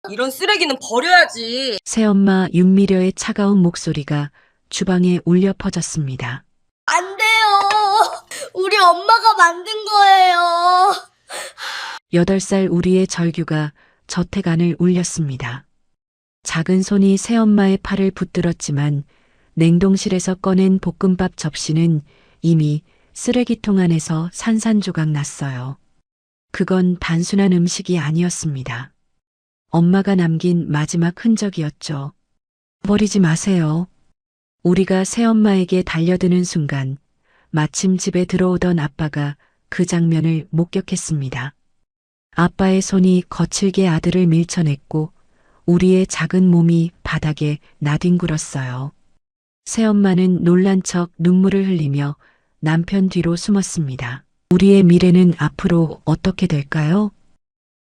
이런 쓰레기는 버려야지. 새엄마 윤미려의 차가운 목소리가 주방에 울려 퍼졌습니다. 안 돼요. 우리 엄마가 만든 거예요. 8살 우리의 절규가 저택 안을 울렸습니다. 작은 손이 새엄마의 팔을 붙들었지만 냉동실에서 꺼낸 볶음밥 접시는 이미 쓰레기통 안에서 산산조각 났어요. 그건 단순한 음식이 아니었습니다. 엄마가 남긴 마지막 흔적이었죠. 버리지 마세요. 우리가 새엄마에게 달려드는 순간 마침 집에 들어오던 아빠가 그 장면을 목격했습니다. 아빠의 손이 거칠게 아들을 밀쳐냈고 우리의 작은 몸이 바닥에 나뒹굴었어요. 새엄마는 놀란 척 눈물을 흘리며 남편 뒤로 숨었습니다. 우리의 미래는 앞으로 어떻게 될까요?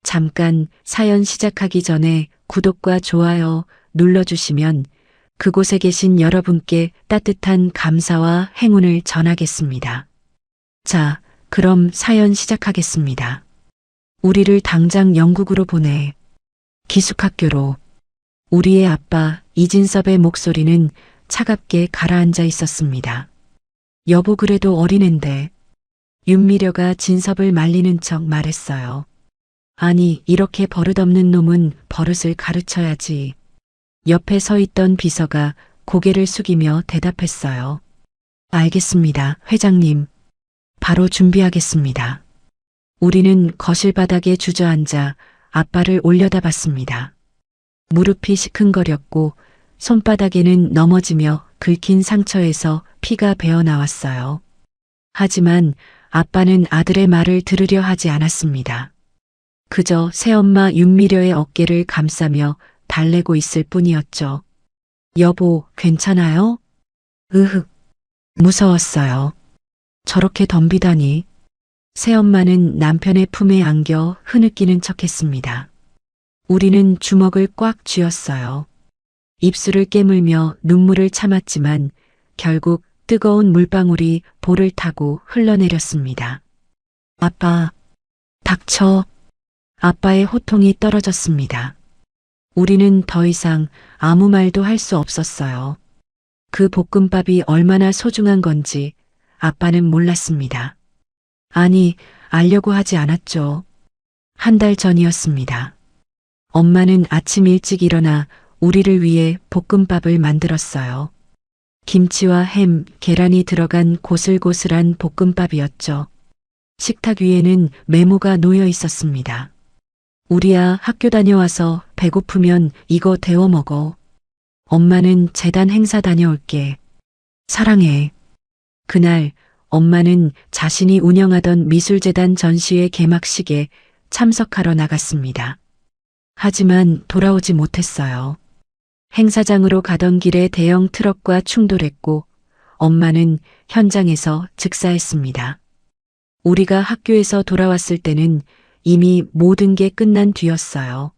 잠깐 사연 시작하기 전에 구독과 좋아요 눌러주시면 그곳에 계신 여러분께 따뜻한 감사와 행운을 전하겠습니다. 자, 그럼 사연 시작하겠습니다. 우리를 당장 영국으로 보내. 기숙학교로. 우리의 아빠 이진섭의 목소리는 차갑게 가라앉아 있었습니다. 여보 그래도 어린앤데. 윤미려가 진섭을 말리는 척 말했어요. 아니 이렇게 버릇없는 놈은 버릇을 가르쳐야지. 옆에 서 있던 비서가 고개를 숙이며 대답했어요. 알겠습니다, 회장님. 바로 준비하겠습니다. 우리는 거실 바닥에 주저앉아 아빠를 올려다봤습니다. 무릎이 시큰거렸고 손바닥에는 넘어지며 긁힌 상처에서 피가 배어 나왔어요. 하지만 아빠는 아들의 말을 들으려 하지 않았습니다. 그저 새엄마 윤미려의 어깨를 감싸며 달래고 있을 뿐이었죠. 여보, 괜찮아요? 으흑. 무서웠어요. 저렇게 덤비다니. 새엄마는 남편의 품에 안겨 흐느끼는 척했습니다. 우리는 주먹을 꽉 쥐었어요. 입술을 깨물며 눈물을 참았지만 결국 뜨거운 물방울이 볼을 타고 흘러내렸습니다. 아빠, 닥쳐. 아빠의 호통이 떨어졌습니다. 우리는 더 이상 아무 말도 할 수 없었어요. 그 볶음밥이 얼마나 소중한 건지 아빠는 몰랐습니다. 아니, 알려고 하지 않았죠. 한 달 전이었습니다. 엄마는 아침 일찍 일어나 우리를 위해 볶음밥을 만들었어요. 김치와 햄, 계란이 들어간 고슬고슬한 볶음밥이었죠. 식탁 위에는 메모가 놓여 있었습니다. 우리야 학교 다녀와서 배고프면 이거 데워 먹어. 엄마는 재단 행사 다녀올게. 사랑해. 그날 엄마는 자신이 운영하던 미술재단 전시회 개막식에 참석하러 나갔습니다. 하지만 돌아오지 못했어요. 행사장으로 가던 길에 대형 트럭과 충돌했고 엄마는 현장에서 즉사했습니다. 우리가 학교에서 돌아왔을 때는 이미 모든 게 끝난 뒤였어요.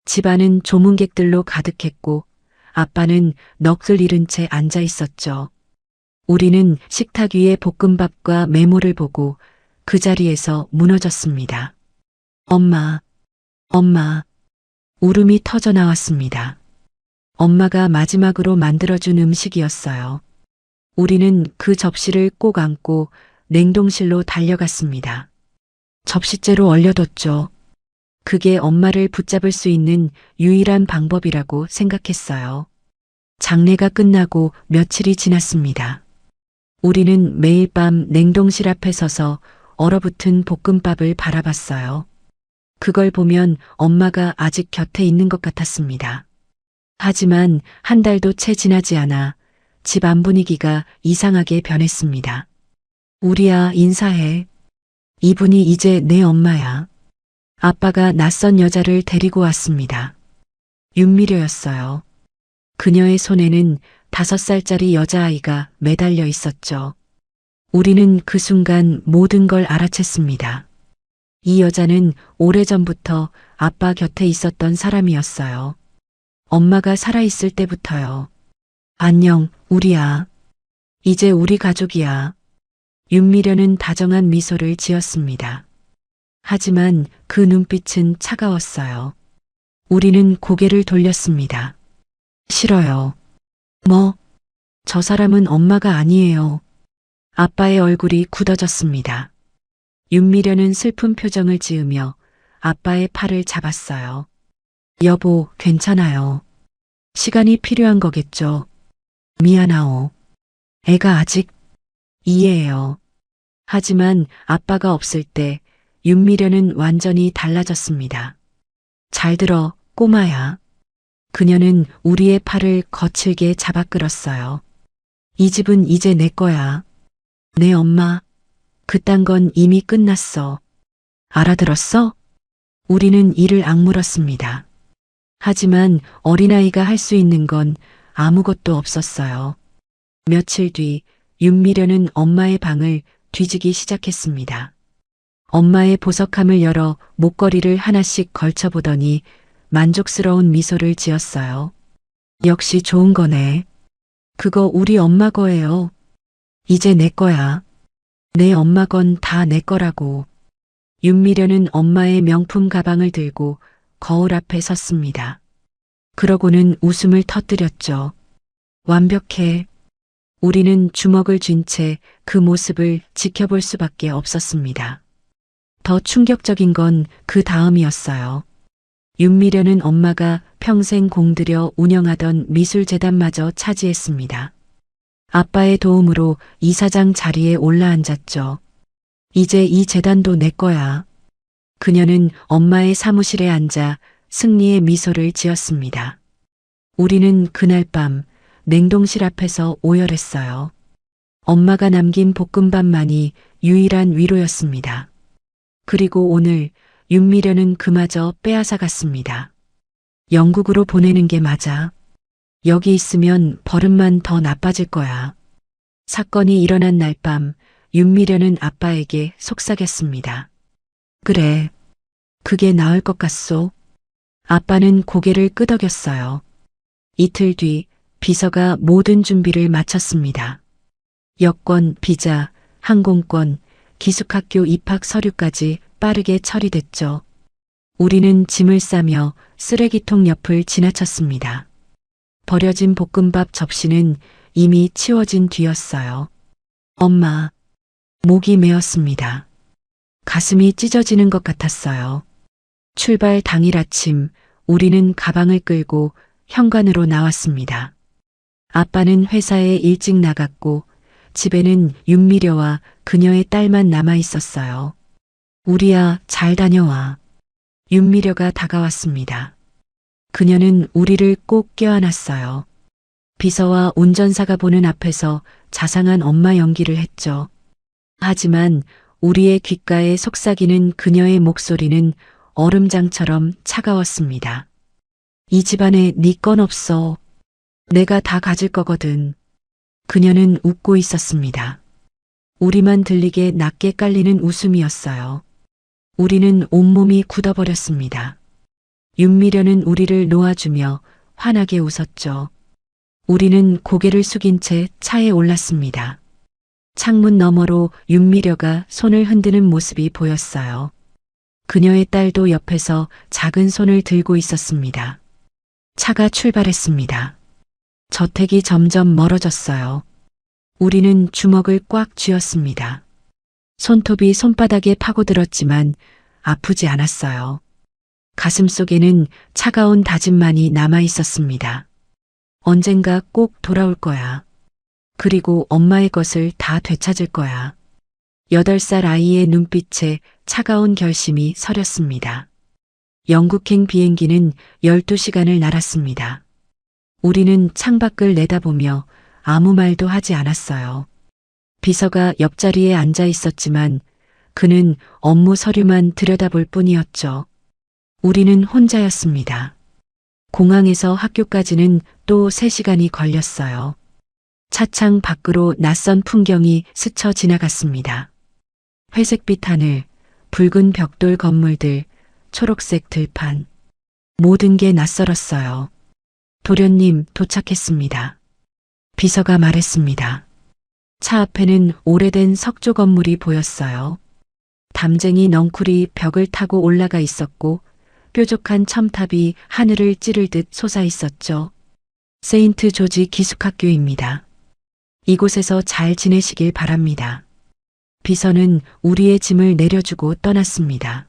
집안은 조문객들로 가득했고 아빠는 넋을 잃은 채 앉아 있었죠. 우리는 식탁 위의 볶음밥과 메모를 보고 그 자리에서 무너졌습니다. 엄마, 엄마. 울음이 터져 나왔습니다. 엄마가 마지막으로 만들어준 음식이었어요. 우리는 그 접시를 꼭 안고 냉동실로 달려갔습니다. 접시째로 얼려뒀죠. 그게 엄마를 붙잡을 수 있는 유일한 방법이라고 생각했어요. 장례가 끝나고 며칠이 지났습니다. 우리는 매일 밤 냉동실 앞에 서서 얼어붙은 볶음밥을 바라봤어요. 그걸 보면 엄마가 아직 곁에 있는 것 같았습니다. 하지만 한 달도 채 지나지 않아 집 안 분위기가 이상하게 변했습니다. 우리야 인사해. 이분이 이제 내 엄마야. 아빠가 낯선 여자를 데리고 왔습니다. 윤미려였어요. 그녀의 손에는 5살짜리 여자아이가 매달려 있었죠. 우리는 그 순간 모든 걸 알아챘습니다. 이 여자는 오래전부터 아빠 곁에 있었던 사람이었어요. 엄마가 살아있을 때부터요. 안녕, 우리야. 이제 우리 가족이야. 윤미려는 다정한 미소를 지었습니다. 하지만 그 눈빛은 차가웠어요. 우리는 고개를 돌렸습니다. 싫어요. 뭐? 저 사람은 엄마가 아니에요. 아빠의 얼굴이 굳어졌습니다. 윤미련은 슬픈 표정을 지으며 아빠의 팔을 잡았어요. 여보, 괜찮아요. 시간이 필요한 거겠죠. 미안하오. 애가 아직 이해해요. 하지만 아빠가 없을 때 윤미련은 완전히 달라졌습니다. 잘 들어, 꼬마야. 그녀는 우리의 팔을 거칠게 잡아 끌었어요. 이 집은 이제 내 거야. 내 엄마. 그딴 건 이미 끝났어. 알아들었어? 우리는 이를 악물었습니다. 하지만 어린아이가 할 수 있는 건 아무것도 없었어요. 며칠 뒤 윤미련은 엄마의 방을 뒤지기 시작했습니다. 엄마의 보석함을 열어 목걸이를 하나씩 걸쳐보더니 만족스러운 미소를 지었어요. 역시 좋은 거네. 그거 우리 엄마 거예요. 이제 내 거야. 내 엄마 건 다 내 거라고. 윤미련은 엄마의 명품 가방을 들고 거울 앞에 섰습니다. 그러고는 웃음을 터뜨렸죠. 완벽해. 우리는 주먹을 쥔 채 그 모습을 지켜볼 수밖에 없었습니다. 더 충격적인 건 그 다음이었어요. 윤미련은 엄마가 평생 공들여 운영하던 미술재단마저 차지했습니다. 아빠의 도움으로 이사장 자리에 올라앉았죠. 이제 이 재단도 내 거야. 그녀는 엄마의 사무실에 앉아 승리의 미소를 지었습니다. 우리는 그날 밤 냉동실 앞에서 오열했어요. 엄마가 남긴 볶음밥만이 유일한 위로였습니다. 그리고 오늘 윤미련은 그마저 빼앗아갔습니다. 영국으로 보내는 게 맞아. 여기 있으면 버릇만 더 나빠질 거야. 사건이 일어난 날 밤 윤미련은 아빠에게 속삭였습니다. 그래. 그게 나을 것 같소. 아빠는 고개를 끄덕였어요. 이틀 뒤 비서가 모든 준비를 마쳤습니다. 여권, 비자, 항공권, 기숙학교 입학 서류까지 빠르게 처리됐죠. 우리는 짐을 싸며 쓰레기통 옆을 지나쳤습니다. 버려진 볶음밥 접시는 이미 치워진 뒤였어요. 엄마, 목이 메었습니다. 가슴이 찢어지는 것 같았어요. 출발 당일 아침 우리는 가방을 끌고 현관으로 나왔습니다. 아빠는 회사에 일찍 나갔고 집에는 윤미려와 그녀의 딸만 남아 있었어요. 우리야, 잘 다녀와. 윤미려가 다가왔습니다. 그녀는 우리를 꼭 껴안았어요. 비서와 운전사가 보는 앞에서 자상한 엄마 연기를 했죠. 하지만 우리의 귓가에 속삭이는 그녀의 목소리는 얼음장처럼 차가웠습니다. 이 집안에 네 건 없어. 내가 다 가질 거거든. 그녀는 웃고 있었습니다. 우리만 들리게 낮게 깔리는 웃음이었어요. 우리는 온몸이 굳어버렸습니다. 윤미려는 우리를 놓아주며 환하게 웃었죠. 우리는 고개를 숙인 채 차에 올랐습니다. 창문 너머로 윤미려가 손을 흔드는 모습이 보였어요. 그녀의 딸도 옆에서 작은 손을 들고 있었습니다. 차가 출발했습니다. 저택이 점점 멀어졌어요. 우리는 주먹을 꽉 쥐었습니다. 손톱이 손바닥에 파고들었지만 아프지 않았어요. 가슴 속에는 차가운 다짐만이 남아 있었습니다. 언젠가 꼭 돌아올 거야. 그리고 엄마의 것을 다 되찾을 거야. 8살 아이의 눈빛에 차가운 결심이 서렸습니다. 영국행 비행기는 12시간을 날았습니다. 우리는 창밖을 내다보며 아무 말도 하지 않았어요. 비서가 옆자리에 앉아 있었지만 그는 업무 서류만 들여다볼 뿐이었죠. 우리는 혼자였습니다. 공항에서 학교까지는 또 3시간이 걸렸어요. 차창 밖으로 낯선 풍경이 스쳐 지나갔습니다. 회색빛 하늘, 붉은 벽돌 건물들, 초록색 들판. 모든 게 낯설었어요. 도련님, 도착했습니다. 비서가 말했습니다. 차 앞에는 오래된 석조 건물이 보였어요. 담쟁이 넝쿨이 벽을 타고 올라가 있었고 뾰족한 첨탑이 하늘을 찌를 듯 솟아 있었죠. 세인트 조지 기숙학교입니다. 이곳에서 잘 지내시길 바랍니다. 비서는 우리의 짐을 내려주고 떠났습니다.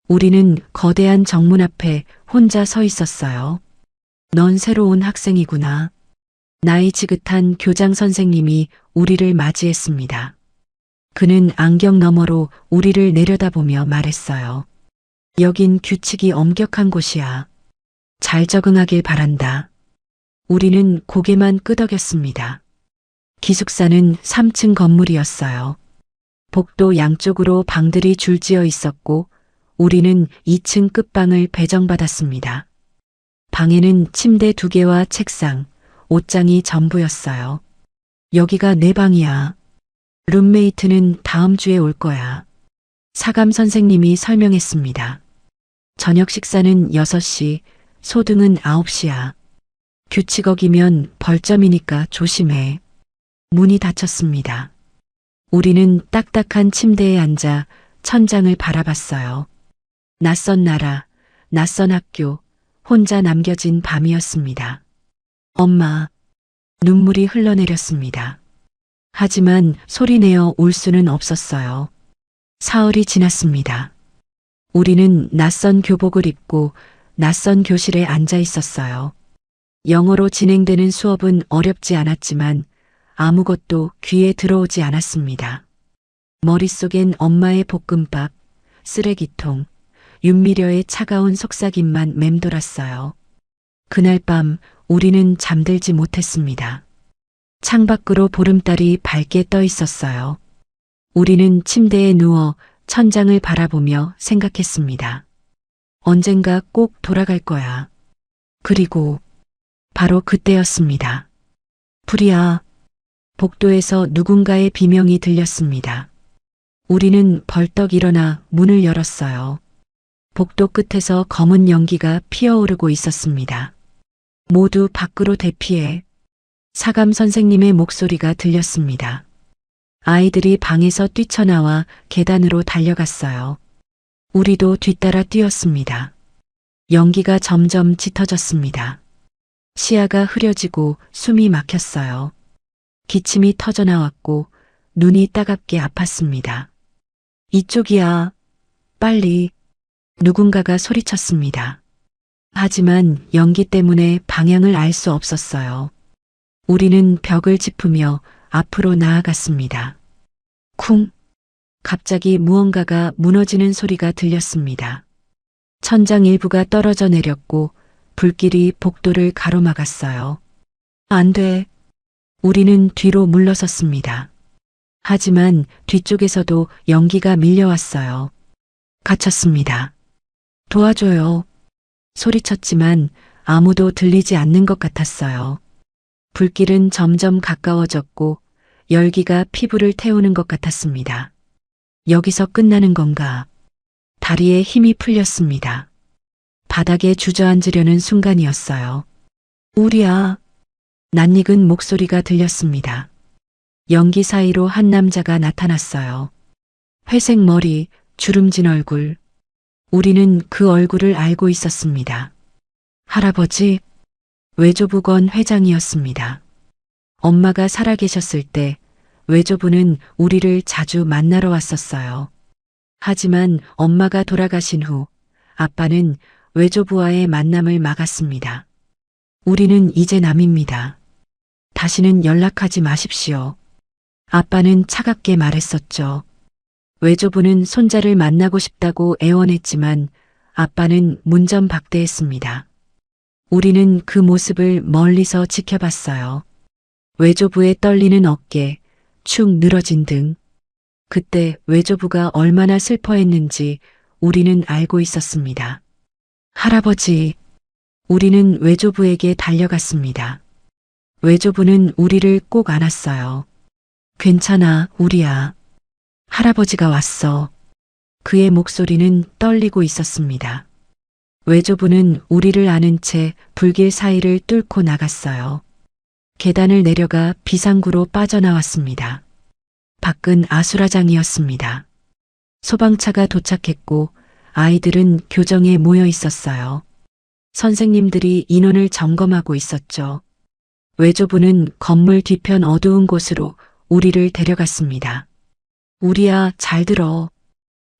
우리는 거대한 정문 앞에 혼자 서 있었어요. 넌 새로운 학생이구나. 나이 지긋한 교장 선생님이 우리를 맞이했습니다. 그는 안경 너머로 우리를 내려다보며 말했어요. 여긴 규칙이 엄격한 곳이야. 잘 적응하길 바란다. 우리는 고개만 끄덕였습니다. 기숙사는 3층 건물이었어요. 복도 양쪽으로 방들이 줄지어 있었고 우리는 2층 끝방을 배정받았습니다. 방에는 침대 2개와 책상, 옷장이 전부였어요. 여기가 내 방이야. 룸메이트는 다음 주에 올 거야. 사감 선생님이 설명했습니다. 저녁 식사는 6시, 소등은 9시야. 규칙 어기면 벌점이니까 조심해. 문이 닫혔습니다. 우리는 딱딱한 침대에 앉아 천장을 바라봤어요. 낯선 나라, 낯선 학교, 혼자 남겨진 밤이었습니다. 엄마, 눈물이 흘러내렸습니다. 하지만 소리내어 울 수는 없었어요. 사흘이 지났습니다. 우리는 낯선 교복을 입고 낯선 교실에 앉아 있었어요. 영어로 진행되는 수업은 어렵지 않았지만 아무것도 귀에 들어오지 않았습니다. 머릿속엔 엄마의 볶음밥, 쓰레기통, 윤미려의 차가운 속삭임만 맴돌았어요. 그날 밤 우리는 잠들지 못했습니다. 창밖으로 보름달이 밝게 떠 있었어요. 우리는 침대에 누워 천장을 바라보며 생각했습니다. 언젠가 꼭 돌아갈 거야. 그리고 바로 그때였습니다. 불이야. 복도에서 누군가의 비명이 들렸습니다. 우리는 벌떡 일어나 문을 열었어요. 복도 끝에서 검은 연기가 피어오르고 있었습니다. 모두 밖으로 대피해. 사감 선생님의 목소리가 들렸습니다. 아이들이 방에서 뛰쳐나와 계단으로 달려갔어요. 우리도 뒤따라 뛰었습니다. 연기가 점점 짙어졌습니다. 시야가 흐려지고 숨이 막혔어요. 기침이 터져나왔고 눈이 따갑게 아팠습니다. 이쪽이야. 빨리. 누군가가 소리쳤습니다. 하지만 연기 때문에 방향을 알 수 없었어요. 우리는 벽을 짚으며 앞으로 나아갔습니다. 쿵! 갑자기 무언가가 무너지는 소리가 들렸습니다. 천장 일부가 떨어져 내렸고 불길이 복도를 가로막았어요. 안 돼. 우리는 뒤로 물러섰습니다. 하지만 뒤쪽에서도 연기가 밀려왔어요. 갇혔습니다. 도와줘요. 소리쳤지만 아무도 들리지 않는 것 같았어요. 불길은 점점 가까워졌고 열기가 피부를 태우는 것 같았습니다. 여기서 끝나는 건가? 다리에 힘이 풀렸습니다. 바닥에 주저앉으려는 순간이었어요. 우리야. 낯익은 목소리가 들렸습니다. 연기 사이로 한 남자가 나타났어요. 회색 머리, 주름진 얼굴. 우리는 그 얼굴을 알고 있었습니다. 할아버지, 외조부건 회장이었습니다. 엄마가 살아계셨을 때 외조부는 우리를 자주 만나러 왔었어요. 하지만 엄마가 돌아가신 후 아빠는 외조부와의 만남을 막았습니다. 우리는 이제 남입니다. 다시는 연락하지 마십시오. 아빠는 차갑게 말했었죠. 외조부는 손자를 만나고 싶다고 애원했지만 아빠는 문전박대했습니다. 우리는 그 모습을 멀리서 지켜봤어요. 외조부의 떨리는 어깨, 축 늘어진 등. 그때 외조부가 얼마나 슬퍼했는지 우리는 알고 있었습니다. 할아버지, 우리는 외조부에게 달려갔습니다. 외조부는 우리를 꼭 안았어요. 괜찮아, 우리야. 할아버지가 왔어. 그의 목소리는 떨리고 있었습니다. 외조부는 우리를 안은 채 불길 사이를 뚫고 나갔어요. 계단을 내려가 비상구로 빠져나왔습니다. 밖은 아수라장이었습니다. 소방차가 도착했고 아이들은 교정에 모여 있었어요. 선생님들이 인원을 점검하고 있었죠. 외조부는 건물 뒤편 어두운 곳으로 우리를 데려갔습니다. 우리야, 잘 들어.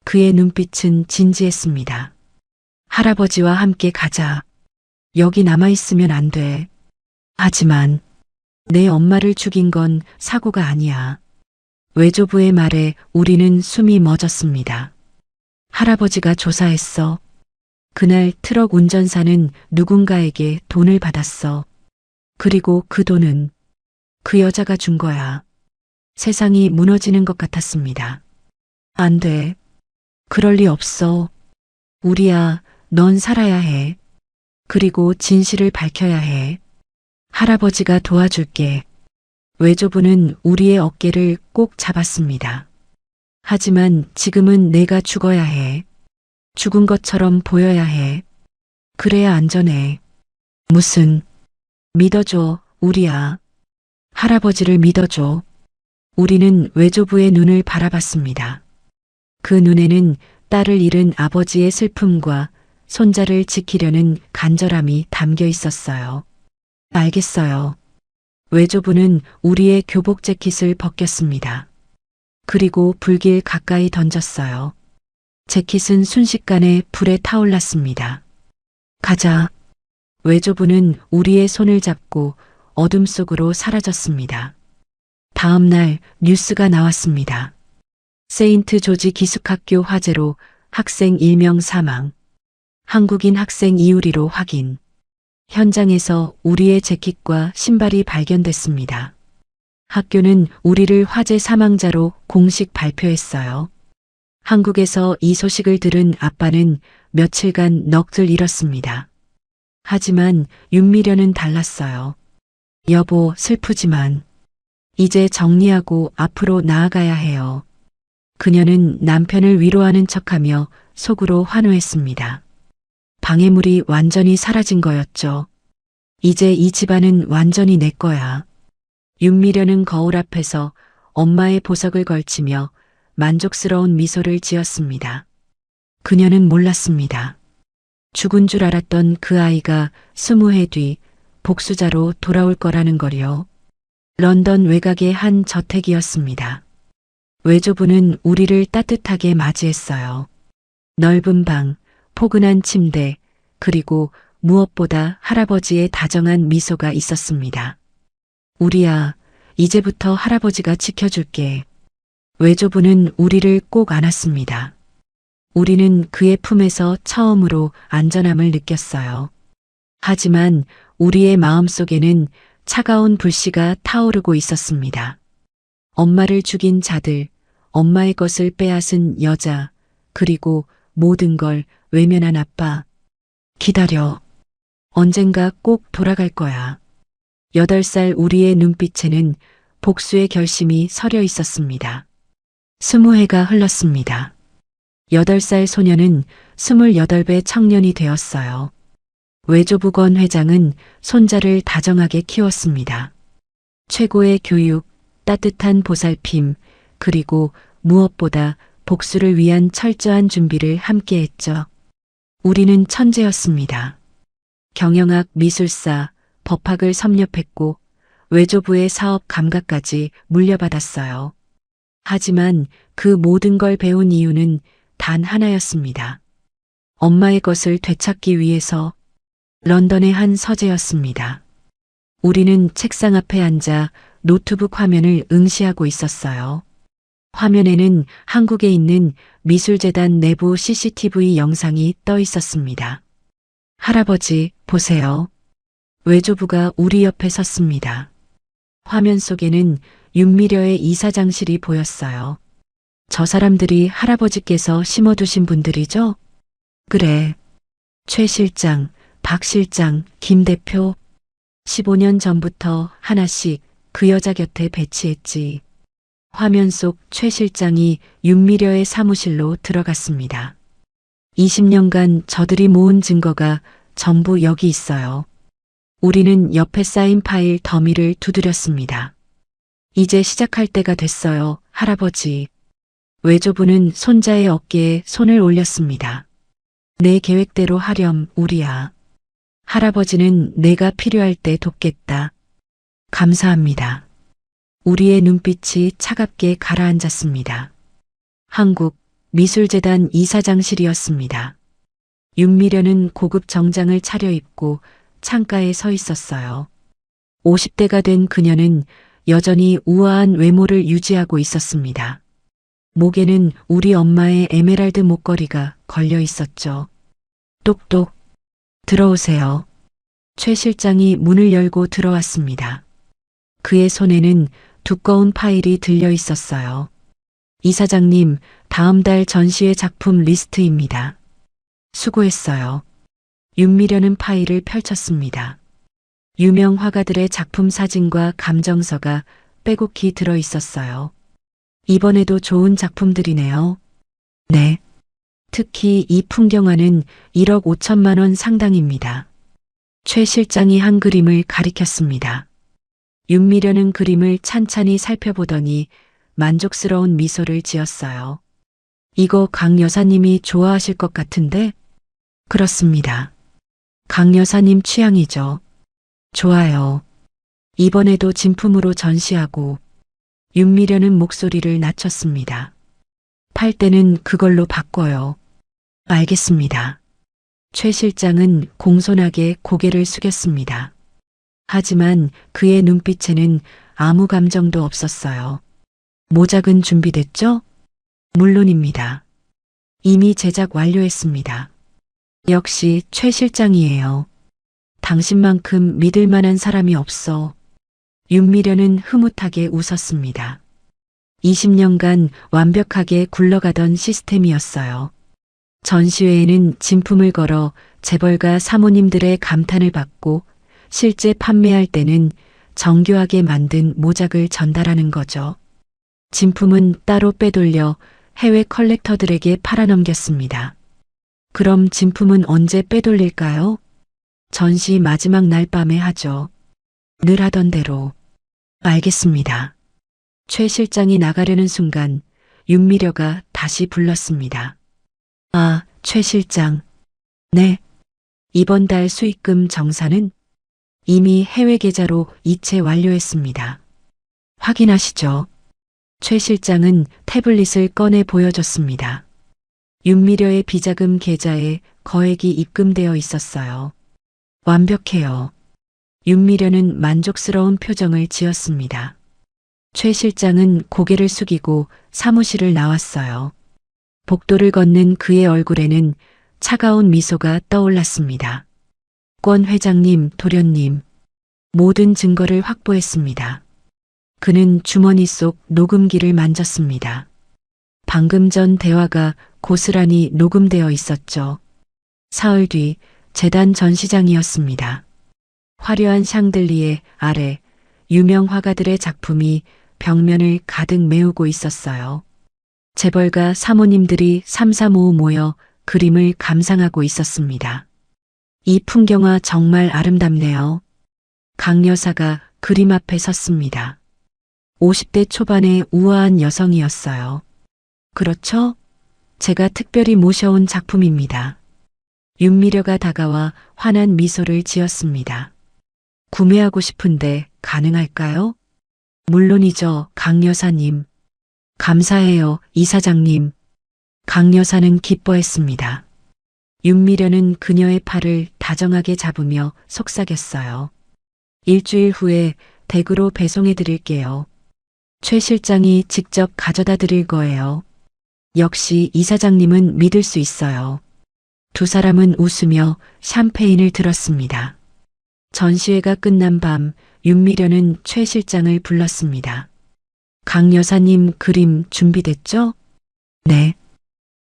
그의 눈빛은 진지했습니다. 할아버지와 함께 가자. 여기 남아있으면 안 돼. 하지만 내 엄마를 죽인 건 사고가 아니야. 외조부의 말에 우리는 숨이 멎었습니다. 할아버지가 조사했어. 그날 트럭 운전사는 누군가에게 돈을 받았어. 그리고 그 돈은 그 여자가 준 거야. 세상이 무너지는 것 같았습니다. 안 돼. 그럴 리 없어. 우리야, 넌 살아야 해. 그리고 진실을 밝혀야 해. 할아버지가 도와줄게. 외조부는 우리의 어깨를 꼭 잡았습니다. 하지만 지금은 내가 죽어야 해. 죽은 것처럼 보여야 해. 그래야 안전해. 무슨, 믿어줘, 우리야. 할아버지를 믿어줘. 우리는 외조부의 눈을 바라봤습니다. 그 눈에는 딸을 잃은 아버지의 슬픔과 손자를 지키려는 간절함이 담겨 있었어요. 알겠어요. 외조부는 우리의 교복 재킷을 벗겼습니다. 그리고 불길 가까이 던졌어요. 재킷은 순식간에 불에 타올랐습니다. 가자. 외조부는 우리의 손을 잡고 어둠 속으로 사라졌습니다. 다음 날 뉴스가 나왔습니다. 세인트 조지 기숙학교 화재로 학생 1명 사망. 한국인 학생 이유리로 확인. 현장에서 우리의 재킷과 신발이 발견됐습니다. 학교는 우리를 화재 사망자로 공식 발표했어요. 한국에서 이 소식을 들은 아빠는 며칠간 넋을 잃었습니다. 하지만 윤미련은 달랐어요. 여보, 슬프지만 이제 정리하고 앞으로 나아가야 해요. 그녀는 남편을 위로하는 척하며 속으로 환호했습니다. 방해물이 완전히 사라진 거였죠. 이제 이 집안은 완전히 내 거야. 윤미련은 거울 앞에서 엄마의 보석을 걸치며 만족스러운 미소를 지었습니다. 그녀는 몰랐습니다. 죽은 줄 알았던 그 아이가 20해 뒤 복수자로 돌아올 거라는 걸요. 런던 외곽의 한 저택이었습니다. 외조부는 우리를 따뜻하게 맞이했어요. 넓은 방, 포근한 침대, 그리고 무엇보다 할아버지의 다정한 미소가 있었습니다. 우리야, 이제부터 할아버지가 지켜줄게. 외조부는 우리를 꼭 안았습니다. 우리는 그의 품에서 처음으로 안전함을 느꼈어요. 하지만 우리의 마음속에는 차가운 불씨가 타오르고 있었습니다. 엄마를 죽인 자들, 엄마의 것을 빼앗은 여자, 그리고 모든 걸 외면한 아빠. 기다려. 언젠가 꼭 돌아갈 거야. 8살 우리의 눈빛에는 복수의 결심이 서려 있었습니다. 20해가 흘렀습니다. 8살 소녀는 28배 청년이 되었어요. 외조부 권 회장은 손자를 다정하게 키웠습니다. 최고의 교육, 따뜻한 보살핌, 그리고 무엇보다 복수를 위한 철저한 준비를 함께 했죠. 우리는 천재였습니다. 경영학, 미술사, 법학을 섭렵했고 외조부의 사업 감각까지 물려받았어요. 하지만 그 모든 걸 배운 이유는 단 하나였습니다. 엄마의 것을 되찾기 위해서. 런던의 한 서재였습니다. 우리는 책상 앞에 앉아 노트북 화면을 응시하고 있었어요. 화면에는 한국에 있는 미술재단 내부 CCTV 영상이 떠 있었습니다. 할아버지, 보세요. 외조부가 우리 옆에 섰습니다. 화면 속에는 윤미려의 이사장실이 보였어요. 저 사람들이 할아버지께서 심어두신 분들이죠? 그래. 최 실장, 박 실장, 김 대표. 15년 전부터 하나씩 그 여자 곁에 배치했지. 화면 속 최 실장이 윤미려의 사무실로 들어갔습니다. 20년간 저들이 모은 증거가 전부 여기 있어요. 우리는 옆에 쌓인 파일 더미를 두드렸습니다. 이제 시작할 때가 됐어요, 할아버지. 외조부는 손자의 어깨에 손을 올렸습니다. 내 계획대로 하렴, 우리야. 할아버지는 내가 필요할 때 돕겠다. 감사합니다. 우리의 눈빛이 차갑게 가라앉았습니다. 한국미술재단 이사장실이었습니다. 윤미련은 고급 정장을 차려입고 창가에 서 있었어요. 50대가 된 그녀는 여전히 우아한 외모를 유지하고 있었습니다. 목에는 우리 엄마의 에메랄드 목걸이가 걸려 있었죠. 똑똑. 들어오세요. 최 실장이 문을 열고 들어왔습니다. 그의 손에는 두꺼운 파일이 들려 있었어요. 이사장님, 다음 달 전시회 작품 리스트입니다. 수고했어요. 윤미련은 파일을 펼쳤습니다. 유명 화가들의 작품 사진과 감정서가 빼곡히 들어 있었어요. 이번에도 좋은 작품들이네요. 네. 특히 이 풍경화는 1억 5천만 원 상당입니다. 최 실장이 한 그림을 가리켰습니다. 윤미련은 그림을 찬찬히 살펴보더니 만족스러운 미소를 지었어요. 이거 강 여사님이 좋아하실 것 같은데? 그렇습니다. 강 여사님 취향이죠. 좋아요. 이번에도 진품으로 전시하고. 윤미련은 목소리를 낮췄습니다. 팔 때는 그걸로 바꿔요. 알겠습니다. 최 실장은 공손하게 고개를 숙였습니다. 하지만 그의 눈빛에는 아무 감정도 없었어요. 모작은 준비됐죠? 물론입니다. 이미 제작 완료했습니다. 역시 최 실장이에요. 당신만큼 믿을 만한 사람이 없어. 윤미련은 흐뭇하게 웃었습니다. 20년간 완벽하게 굴러가던 시스템이었어요. 전시회에는 진품을 걸어 재벌가 사모님들의 감탄을 받고 실제 판매할 때는 정교하게 만든 모작을 전달하는 거죠. 진품은 따로 빼돌려 해외 컬렉터들에게 팔아넘겼습니다. 그럼 진품은 언제 빼돌릴까요? 전시 마지막 날 밤에 하죠. 늘 하던 대로. 알겠습니다. 최 실장이 나가려는 순간 윤미려가 다시 불렀습니다. 아, 최 실장. 네. 이번 달 수익금 정산은 이미 해외 계좌로 이체 완료했습니다. 확인하시죠. 최 실장은 태블릿을 꺼내 보여줬습니다. 윤미려의 비자금 계좌에 거액이 입금되어 있었어요. 완벽해요. 윤미려는 만족스러운 표정을 지었습니다. 최 실장은 고개를 숙이고 사무실을 나왔어요. 복도를 걷는 그의 얼굴에는 차가운 미소가 떠올랐습니다. 권 회장님, 도련님, 모든 증거를 확보했습니다. 그는 주머니 속 녹음기를 만졌습니다. 방금 전 대화가 고스란히 녹음되어 있었죠. 사흘 뒤 재단 전시장이었습니다. 화려한 샹들리에 아래 유명 화가들의 작품이 벽면을 가득 메우고 있었어요. 재벌가 사모님들이 삼삼오오 모여 그림을 감상하고 있었습니다. 이 풍경화 정말 아름답네요. 강 여사가 그림 앞에 섰습니다. 50대 초반의 우아한 여성이었어요. 그렇죠? 제가 특별히 모셔온 작품입니다. 윤미려가 다가와 환한 미소를 지었습니다. 구매하고 싶은데 가능할까요? 물론이죠, 강 여사님. 감사해요, 이사장님. 강 여사는 기뻐했습니다. 윤미려는 그녀의 팔을 다정하게 잡으며 속삭였어요. 일주일 후에 댁으로 배송해 드릴게요. 최 실장이 직접 가져다 드릴 거예요. 역시 이사장님은 믿을 수 있어요. 두 사람은 웃으며 샴페인을 들었습니다. 전시회가 끝난 밤 윤미려는 최 실장을 불렀습니다. 강 여사님 그림 준비됐죠? 네.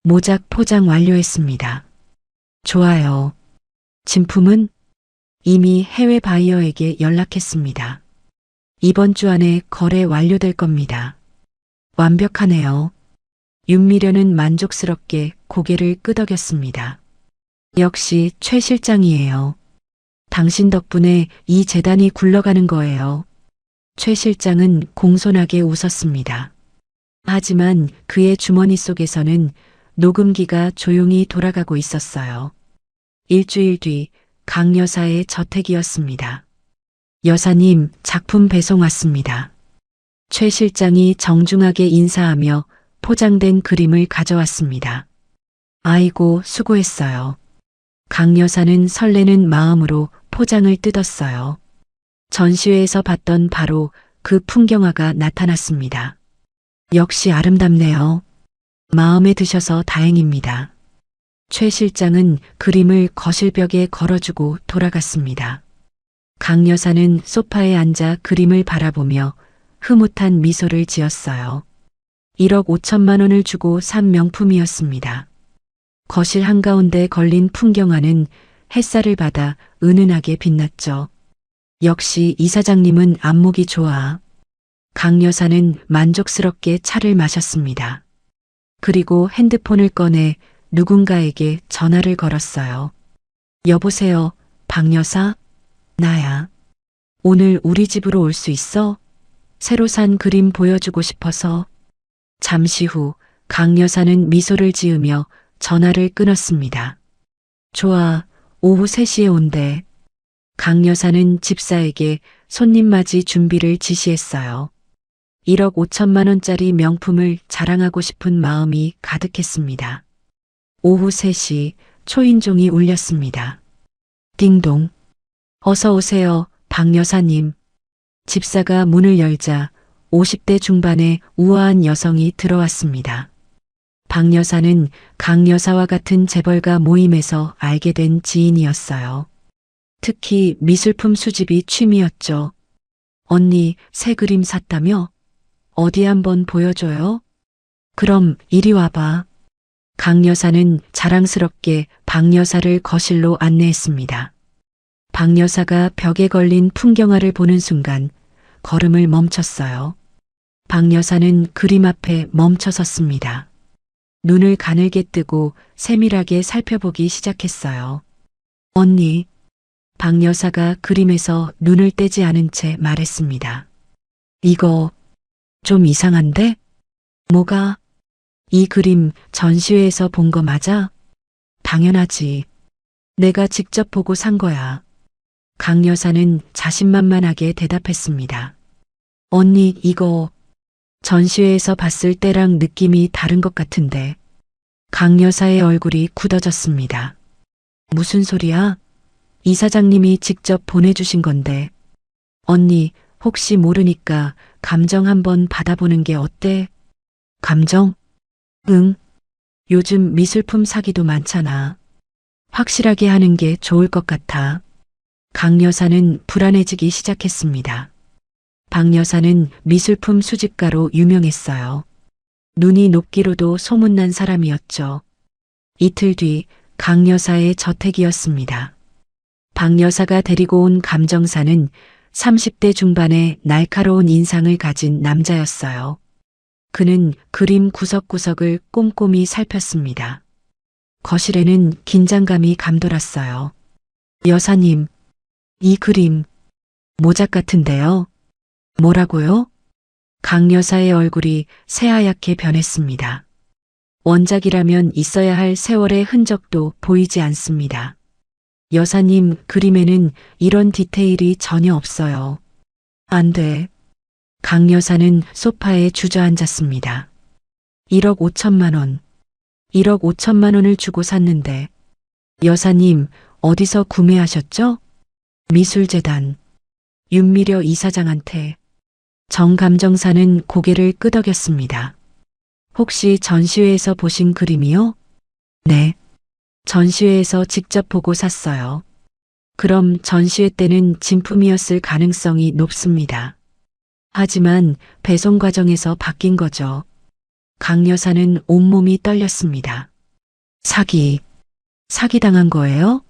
모작 포장 완료했습니다. 좋아요. 진품은 이미 해외 바이어에게 연락했습니다. 이번 주 안에 거래 완료될 겁니다. 완벽하네요. 윤미려는 만족스럽게 고개를 끄덕였습니다. 역시 최 실장이에요. 당신 덕분에 이 재단이 굴러가는 거예요. 최 실장은 공손하게 웃었습니다. 하지만 그의 주머니 속에서는 녹음기가 조용히 돌아가고 있었어요. 일주일 뒤 강 여사의 저택이었습니다. 여사님, 작품 배송 왔습니다. 최 실장이 정중하게 인사하며 포장된 그림을 가져왔습니다. 아이고, 수고했어요. 강 여사는 설레는 마음으로 포장을 뜯었어요. 전시회에서 봤던 바로 그 풍경화가 나타났습니다. 역시 아름답네요. 마음에 드셔서 다행입니다. 최 실장은 그림을 거실벽에 걸어주고 돌아갔습니다. 강 여사는 소파에 앉아 그림을 바라보며 흐뭇한 미소를 지었어요. 1억 5천만 원을 주고 산 명품이었습니다. 거실 한가운데 걸린 풍경화는 햇살을 받아 은은하게 빛났죠. 역시 이사장님은 안목이 좋아. 강 여사는 만족스럽게 차를 마셨습니다. 그리고 핸드폰을 꺼내 누군가에게 전화를 걸었어요. 여보세요, 박 여사? 나야. 오늘 우리 집으로 올 수 있어? 새로 산 그림 보여주고 싶어서. 잠시 후 강 여사는 미소를 지으며 전화를 끊었습니다. 좋아, 오후 3시에 온대. 강 여사는 집사에게 손님 맞이 준비를 지시했어요. 1억 5천만 원짜리 명품을 자랑하고 싶은 마음이 가득했습니다. 오후 3시 초인종이 울렸습니다. 띵동. 어서 오세요, 박 여사님. 집사가 문을 열자 50대 중반의 우아한 여성이 들어왔습니다. 박 여사는 강 여사와 같은 재벌가 모임에서 알게 된 지인이었어요. 특히 미술품 수집이 취미였죠. 언니, 새 그림 샀다며? 어디 한번 보여줘요? 그럼 이리 와봐. 강 여사는 자랑스럽게 박 여사를 거실로 안내했습니다. 박 여사가 벽에 걸린 풍경화를 보는 순간 걸음을 멈췄어요. 박 여사는 그림 앞에 멈춰 섰습니다. 눈을 가늘게 뜨고 세밀하게 살펴보기 시작했어요. 언니, 박 여사가 그림에서 눈을 떼지 않은 채 말했습니다. 이거 좀 이상한데? 뭐가? 이 그림 전시회에서 본 거 맞아? 당연하지. 내가 직접 보고 산 거야. 강 여사는 자신만만하게 대답했습니다. 언니, 이거 전시회에서 봤을 때랑 느낌이 다른 것 같은데. 강 여사의 얼굴이 굳어졌습니다. 무슨 소리야? 이사장님이 직접 보내주신 건데. 언니, 혹시 모르니까 감정 한번 받아보는 게 어때? 감정? 응. 요즘 미술품 사기도 많잖아. 확실하게 하는 게 좋을 것 같아. 강 여사는 불안해지기 시작했습니다. 박 여사는 미술품 수집가로 유명했어요. 눈이 높기로도 소문난 사람이었죠. 이틀 뒤 강 여사의 저택이었습니다. 박 여사가 데리고 온 감정사는 30대 중반의 날카로운 인상을 가진 남자였어요. 그는 그림 구석구석을 꼼꼼히 살폈습니다. 거실에는 긴장감이 감돌았어요. 여사님, 이 그림 모작 같은데요? 뭐라고요? 강 여사의 얼굴이 새하얗게 변했습니다. 원작이라면 있어야 할 세월의 흔적도 보이지 않습니다. 여사님, 그림에는 이런 디테일이 전혀 없어요. 안 돼. 강 여사는 소파에 주저앉았습니다. 1억 5천만 원. 1억 5천만 원을 주고 샀는데. 여사님, 어디서 구매하셨죠? 미술재단. 윤미려 이사장한테. 정감정사는 고개를 끄덕였습니다. 혹시 전시회에서 보신 그림이요? 네. 전시회에서 직접 보고 샀어요. 그럼 전시회 때는 진품이었을 가능성이 높습니다. 하지만 배송 과정에서 바뀐 거죠. 강 여사는 온몸이 떨렸습니다. 사기당한 거예요?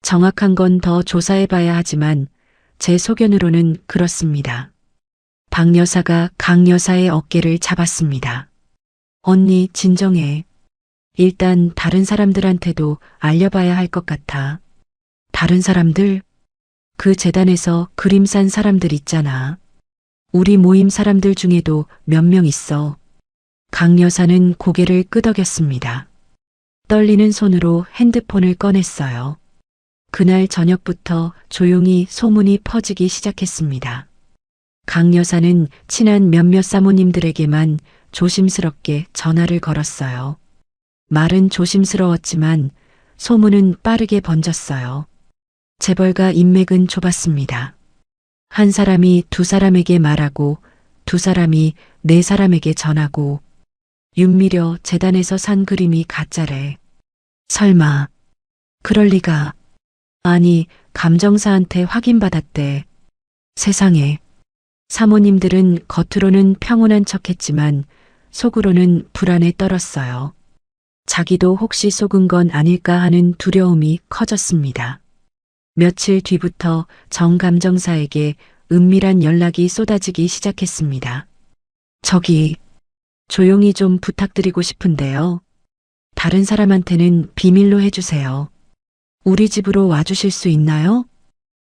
정확한 건 더 조사해봐야 하지만 제 소견으로는 그렇습니다. 박 여사가 강 여사의 어깨를 잡았습니다. 언니, 진정해. 일단 다른 사람들한테도 알려봐야 할 것 같아. 다른 사람들? 그 재단에서 그림 산 사람들 있잖아. 우리 모임 사람들 중에도 몇 명 있어. 강 여사는 고개를 끄덕였습니다. 떨리는 손으로 핸드폰을 꺼냈어요. 그날 저녁부터 조용히 소문이 퍼지기 시작했습니다. 강 여사는 친한 몇몇 사모님들에게만 조심스럽게 전화를 걸었어요. 말은 조심스러웠지만 소문은 빠르게 번졌어요. 재벌가 인맥은 좁았습니다. 한 사람이 두 사람에게 말하고 두 사람이 네 사람에게 전하고 윤미려 재단에서 산 그림이 가짜래. 설마 그럴 리가. 아니, 감정사한테 확인받았대. 세상에. 사모님들은 겉으로는 평온한 척했지만 속으로는 불안에 떨었어요. 자기도 혹시 속은 건 아닐까 하는 두려움이 커졌습니다. 며칠 뒤부터 정 감정사에게 은밀한 연락이 쏟아지기 시작했습니다. 저기, 조용히 좀 부탁드리고 싶은데요. 다른 사람한테는 비밀로 해주세요. 우리 집으로 와주실 수 있나요?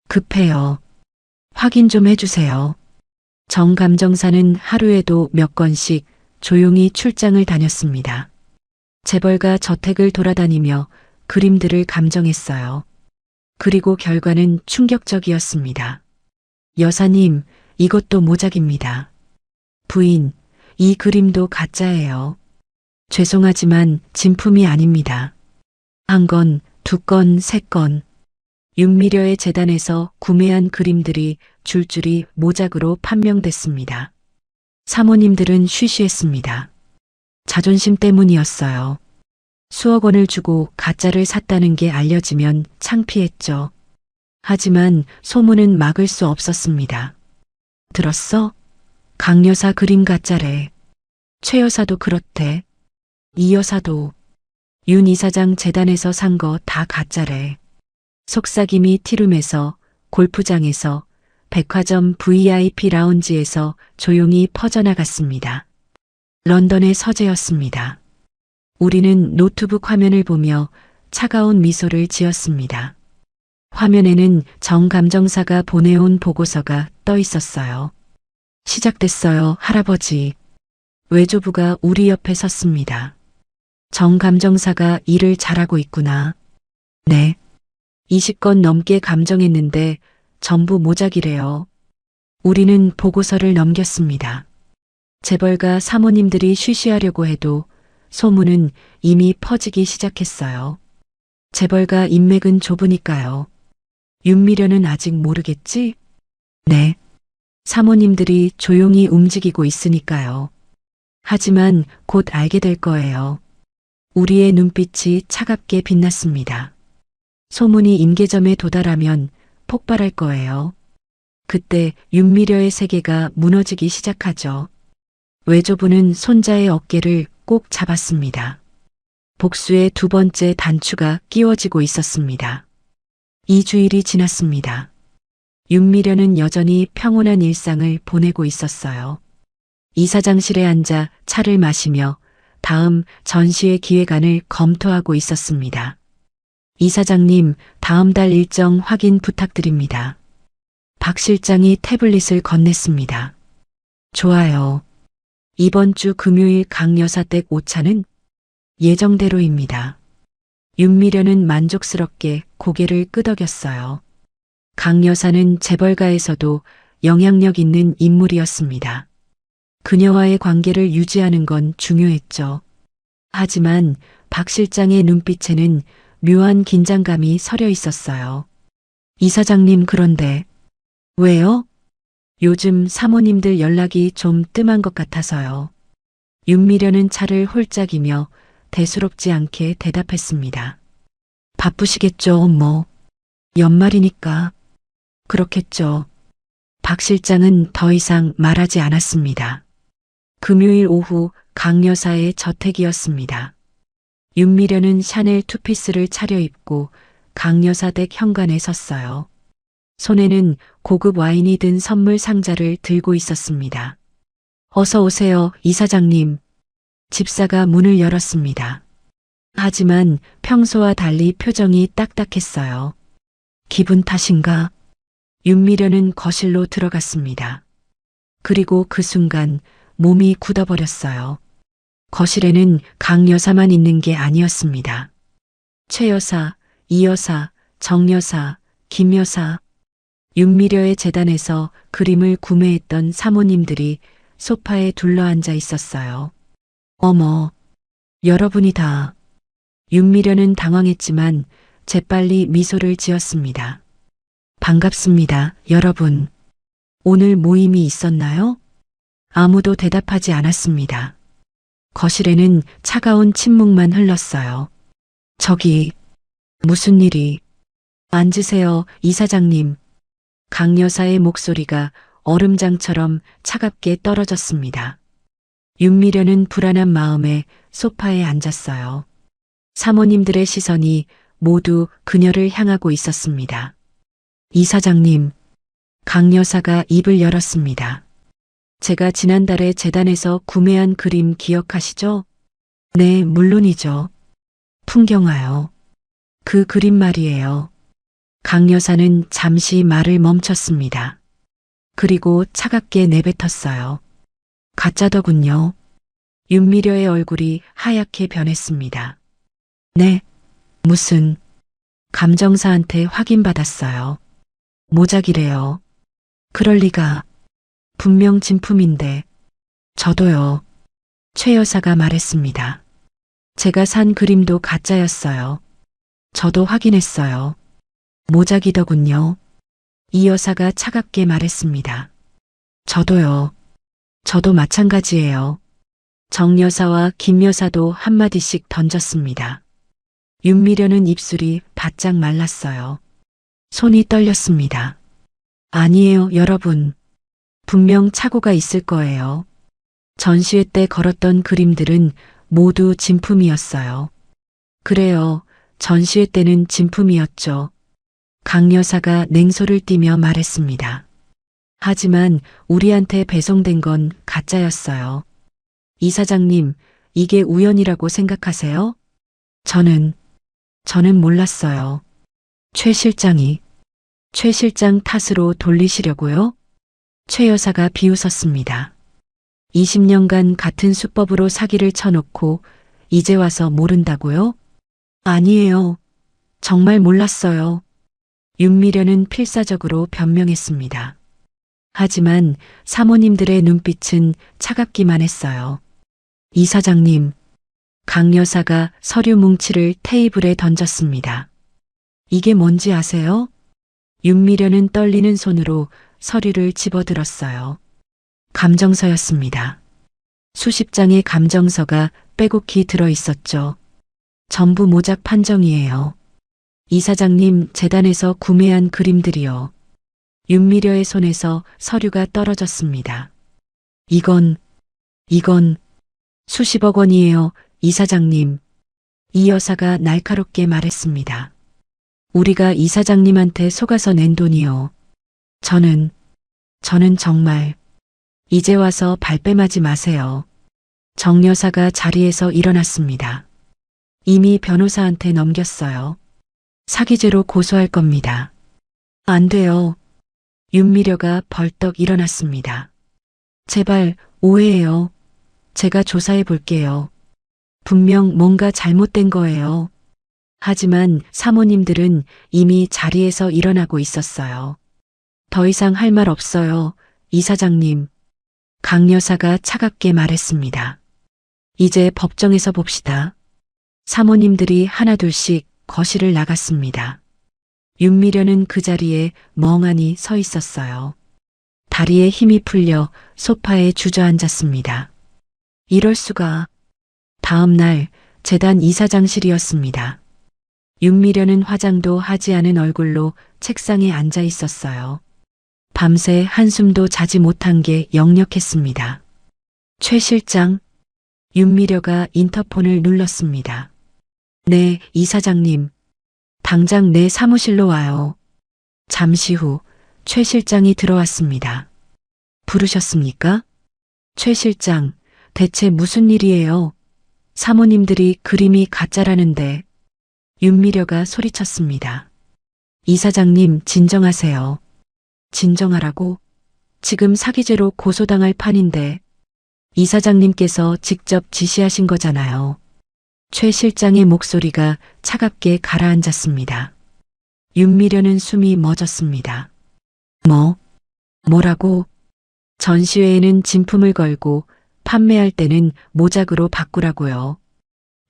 급해요. 확인 좀 해주세요. 정 감정사는 하루에도 몇 건씩 조용히 출장을 다녔습니다. 재벌가 저택을 돌아다니며 그림들을 감정했어요. 그리고 결과는 충격적이었습니다. 여사님, 이것도 모작입니다. 부인, 이 그림도 가짜예요. 죄송하지만 진품이 아닙니다. 한 건, 두 건, 세 건. 윤미려의 재단에서 구매한 그림들이 줄줄이 모작으로 판명됐습니다. 사모님들은 쉬쉬했습니다. 자존심 때문이었어요. 수억 원을 주고 가짜를 샀다는 게 알려지면 창피했죠. 하지만 소문은 막을 수 없었습니다. 들었어? 강 여사 그림 가짜래. 최 여사도 그렇대. 이 여사도. 윤 이사장 재단에서 산 거 다 가짜래. 속삭임이 티룸에서, 골프장에서, 백화점 VIP 라운지에서 조용히 퍼져나갔습니다. 런던의 서재였습니다. 우리는 노트북 화면을 보며 차가운 미소를 지었습니다. 화면에는 정 감정사가 보내온 보고서가 떠 있었어요. 시작됐어요, 할아버지. 외조부가 우리 옆에 섰습니다. 정 감정사가 일을 잘하고 있구나. 네. 20건 넘게 감정했는데 전부 모작이래요. 우리는 보고서를 넘겼습니다. 재벌가 사모님들이 쉬쉬하려고 해도 소문은 이미 퍼지기 시작했어요. 재벌가 인맥은 좁으니까요. 윤미려는 아직 모르겠지? 네. 사모님들이 조용히 움직이고 있으니까요. 하지만 곧 알게 될 거예요. 우리의 눈빛이 차갑게 빛났습니다. 소문이 임계점에 도달하면 폭발할 거예요. 그때 윤미려의 세계가 무너지기 시작하죠. 외조부는 손자의 어깨를 꼭 잡았습니다. 복수의 두 번째 단추가 끼워지고 있었습니다. 2주일이 지났습니다. 윤미려는 여전히 평온한 일상을 보내고 있었어요. 이사장실에 앉아 차를 마시며 다음 전시회 기획안을 검토하고 있었습니다. 이사장님, 다음 달 일정 확인 부탁드립니다. 박 실장이 태블릿을 건넸습니다. 좋아요. 이번 주 금요일 강 여사 댁 오차는 예정대로입니다. 윤미려는 만족스럽게 고개를 끄덕였어요. 강 여사는 재벌가에서도 영향력 있는 인물이었습니다. 그녀와의 관계를 유지하는 건 중요했죠. 하지만 박 실장의 눈빛에는 묘한 긴장감이 서려 있었어요. 이사장님, 그런데 왜요? 요즘 사모님들 연락이 좀 뜸한 것 같아서요. 윤미려는 차를 홀짝이며 대수롭지 않게 대답했습니다. 바쁘시겠죠, 뭐. 연말이니까. 그렇겠죠. 박 실장은 더 이상 말하지 않았습니다. 금요일 오후 강 여사의 저택이었습니다. 윤미려는 샤넬 투피스를 차려입고 강 여사 댁 현관에 섰어요. 손에는 고급 와인이 든 선물 상자를 들고 있었습니다. 어서 오세요, 이사장님. 집사가 문을 열었습니다. 하지만 평소와 달리 표정이 딱딱했어요. 기분 탓인가? 윤미려는 거실로 들어갔습니다. 그리고 그 순간 몸이 굳어버렸어요. 거실에는 강 여사만 있는 게 아니었습니다. 최 여사, 이 여사, 정 여사, 김 여사, 윤미려의 재단에서 그림을 구매했던 사모님들이 소파에 둘러앉아 있었어요. 어머, 여러분이 다. 윤미려는 당황했지만 재빨리 미소를 지었습니다. 반갑습니다, 여러분. 오늘 모임이 있었나요? 아무도 대답하지 않았습니다. 거실에는 차가운 침묵만 흘렀어요. 저기, 무슨 일이? 앉으세요, 이사장님. 강 여사의 목소리가 얼음장처럼 차갑게 떨어졌습니다. 윤미려는 불안한 마음에 소파에 앉았어요. 사모님들의 시선이 모두 그녀를 향하고 있었습니다. 이사장님, 강 여사가 입을 열었습니다. 제가 지난달에 재단에서 구매한 그림 기억하시죠? 네, 물론이죠. 풍경화요. 그 그림 말이에요. 강 여사는 잠시 말을 멈췄습니다. 그리고 차갑게 내뱉었어요. 가짜더군요. 윤미려의 얼굴이 하얗게 변했습니다. 네, 무슨 감정사한테 확인받았어요. 모작이래요. 그럴 리가. 분명 진품인데. 저도요. 최 여사가 말했습니다. 제가 산 그림도 가짜였어요. 저도 확인했어요. 모작이더군요. 이 여사가 차갑게 말했습니다. 저도요. 저도 마찬가지예요. 정 여사와 김 여사도 한마디씩 던졌습니다. 윤미려는 입술이 바짝 말랐어요. 손이 떨렸습니다. 아니에요, 여러분. 분명 착오가 있을 거예요. 전시회 때 걸었던 그림들은 모두 진품이었어요. 그래요, 전시회 때는 진품이었죠. 강 여사가 냉소를 띠며 말했습니다. 하지만 우리한테 배송된 건 가짜였어요. 이사장님, 이게 우연이라고 생각하세요? 저는 몰랐어요. 최 실장 탓으로 돌리시려고요? 최 여사가 비웃었습니다. 20년간 같은 수법으로 사기를 쳐놓고 이제 와서 모른다고요? 아니에요. 정말 몰랐어요. 윤미려는 필사적으로 변명했습니다. 하지만 사모님들의 눈빛은 차갑기만 했어요. 이사장님, 강 여사가 서류 뭉치를 테이블에 던졌습니다. 이게 뭔지 아세요? 윤미려는 떨리는 손으로 서류를 집어들었어요. 감정서였습니다. 수십 장의 감정서가 빼곡히 들어 있었죠. 전부 모작 판정이에요. 이사장님 재단에서 구매한 그림들이요. 윤미려의 손에서 서류가 떨어졌습니다. 이건 수십억 원이에요, 이사장님. 이 여사가 날카롭게 말했습니다. 우리가 이사장님한테 속아서 낸 돈이요. 저는 정말 이제 와서 발뺌하지 마세요. 정 여사가 자리에서 일어났습니다. 이미 변호사한테 넘겼어요. 사기죄로 고소할 겁니다. 안 돼요. 윤미려가 벌떡 일어났습니다. 제발 오해예요. 제가 조사해 볼게요. 분명 뭔가 잘못된 거예요. 하지만 사모님들은 이미 자리에서 일어나고 있었어요. 더 이상 할 말 없어요, 이사장님. 강 여사가 차갑게 말했습니다. 이제 법정에서 봅시다. 사모님들이 하나둘씩 거실을 나갔습니다. 윤미려는 그 자리에 멍하니 서 있었어요. 다리에 힘이 풀려 소파에 주저앉았습니다. 이럴 수가. 다음 날 재단 이사장실이었습니다. 윤미려는 화장도 하지 않은 얼굴로 책상에 앉아 있었어요. 밤새 한숨도 자지 못한 게 역력했습니다. 최 실장, 윤미려가 인터폰을 눌렀습니다. 네, 이사장님. 당장 내 사무실로 와요. 잠시 후 최 실장이 들어왔습니다. 부르셨습니까? 최 실장, 대체 무슨 일이에요? 사모님들이 그림이 가짜라는데. 윤미려가 소리쳤습니다. 이사장님, 진정하세요. 진정하라고? 지금 사기죄로 고소당할 판인데. 이사장님께서 직접 지시하신 거잖아요. 최 실장의 목소리가 차갑게 가라앉았습니다. 윤미려는 숨이 멎었습니다. 뭐라고? 전시회에는 진품을 걸고 판매할 때는 모작으로 바꾸라고요.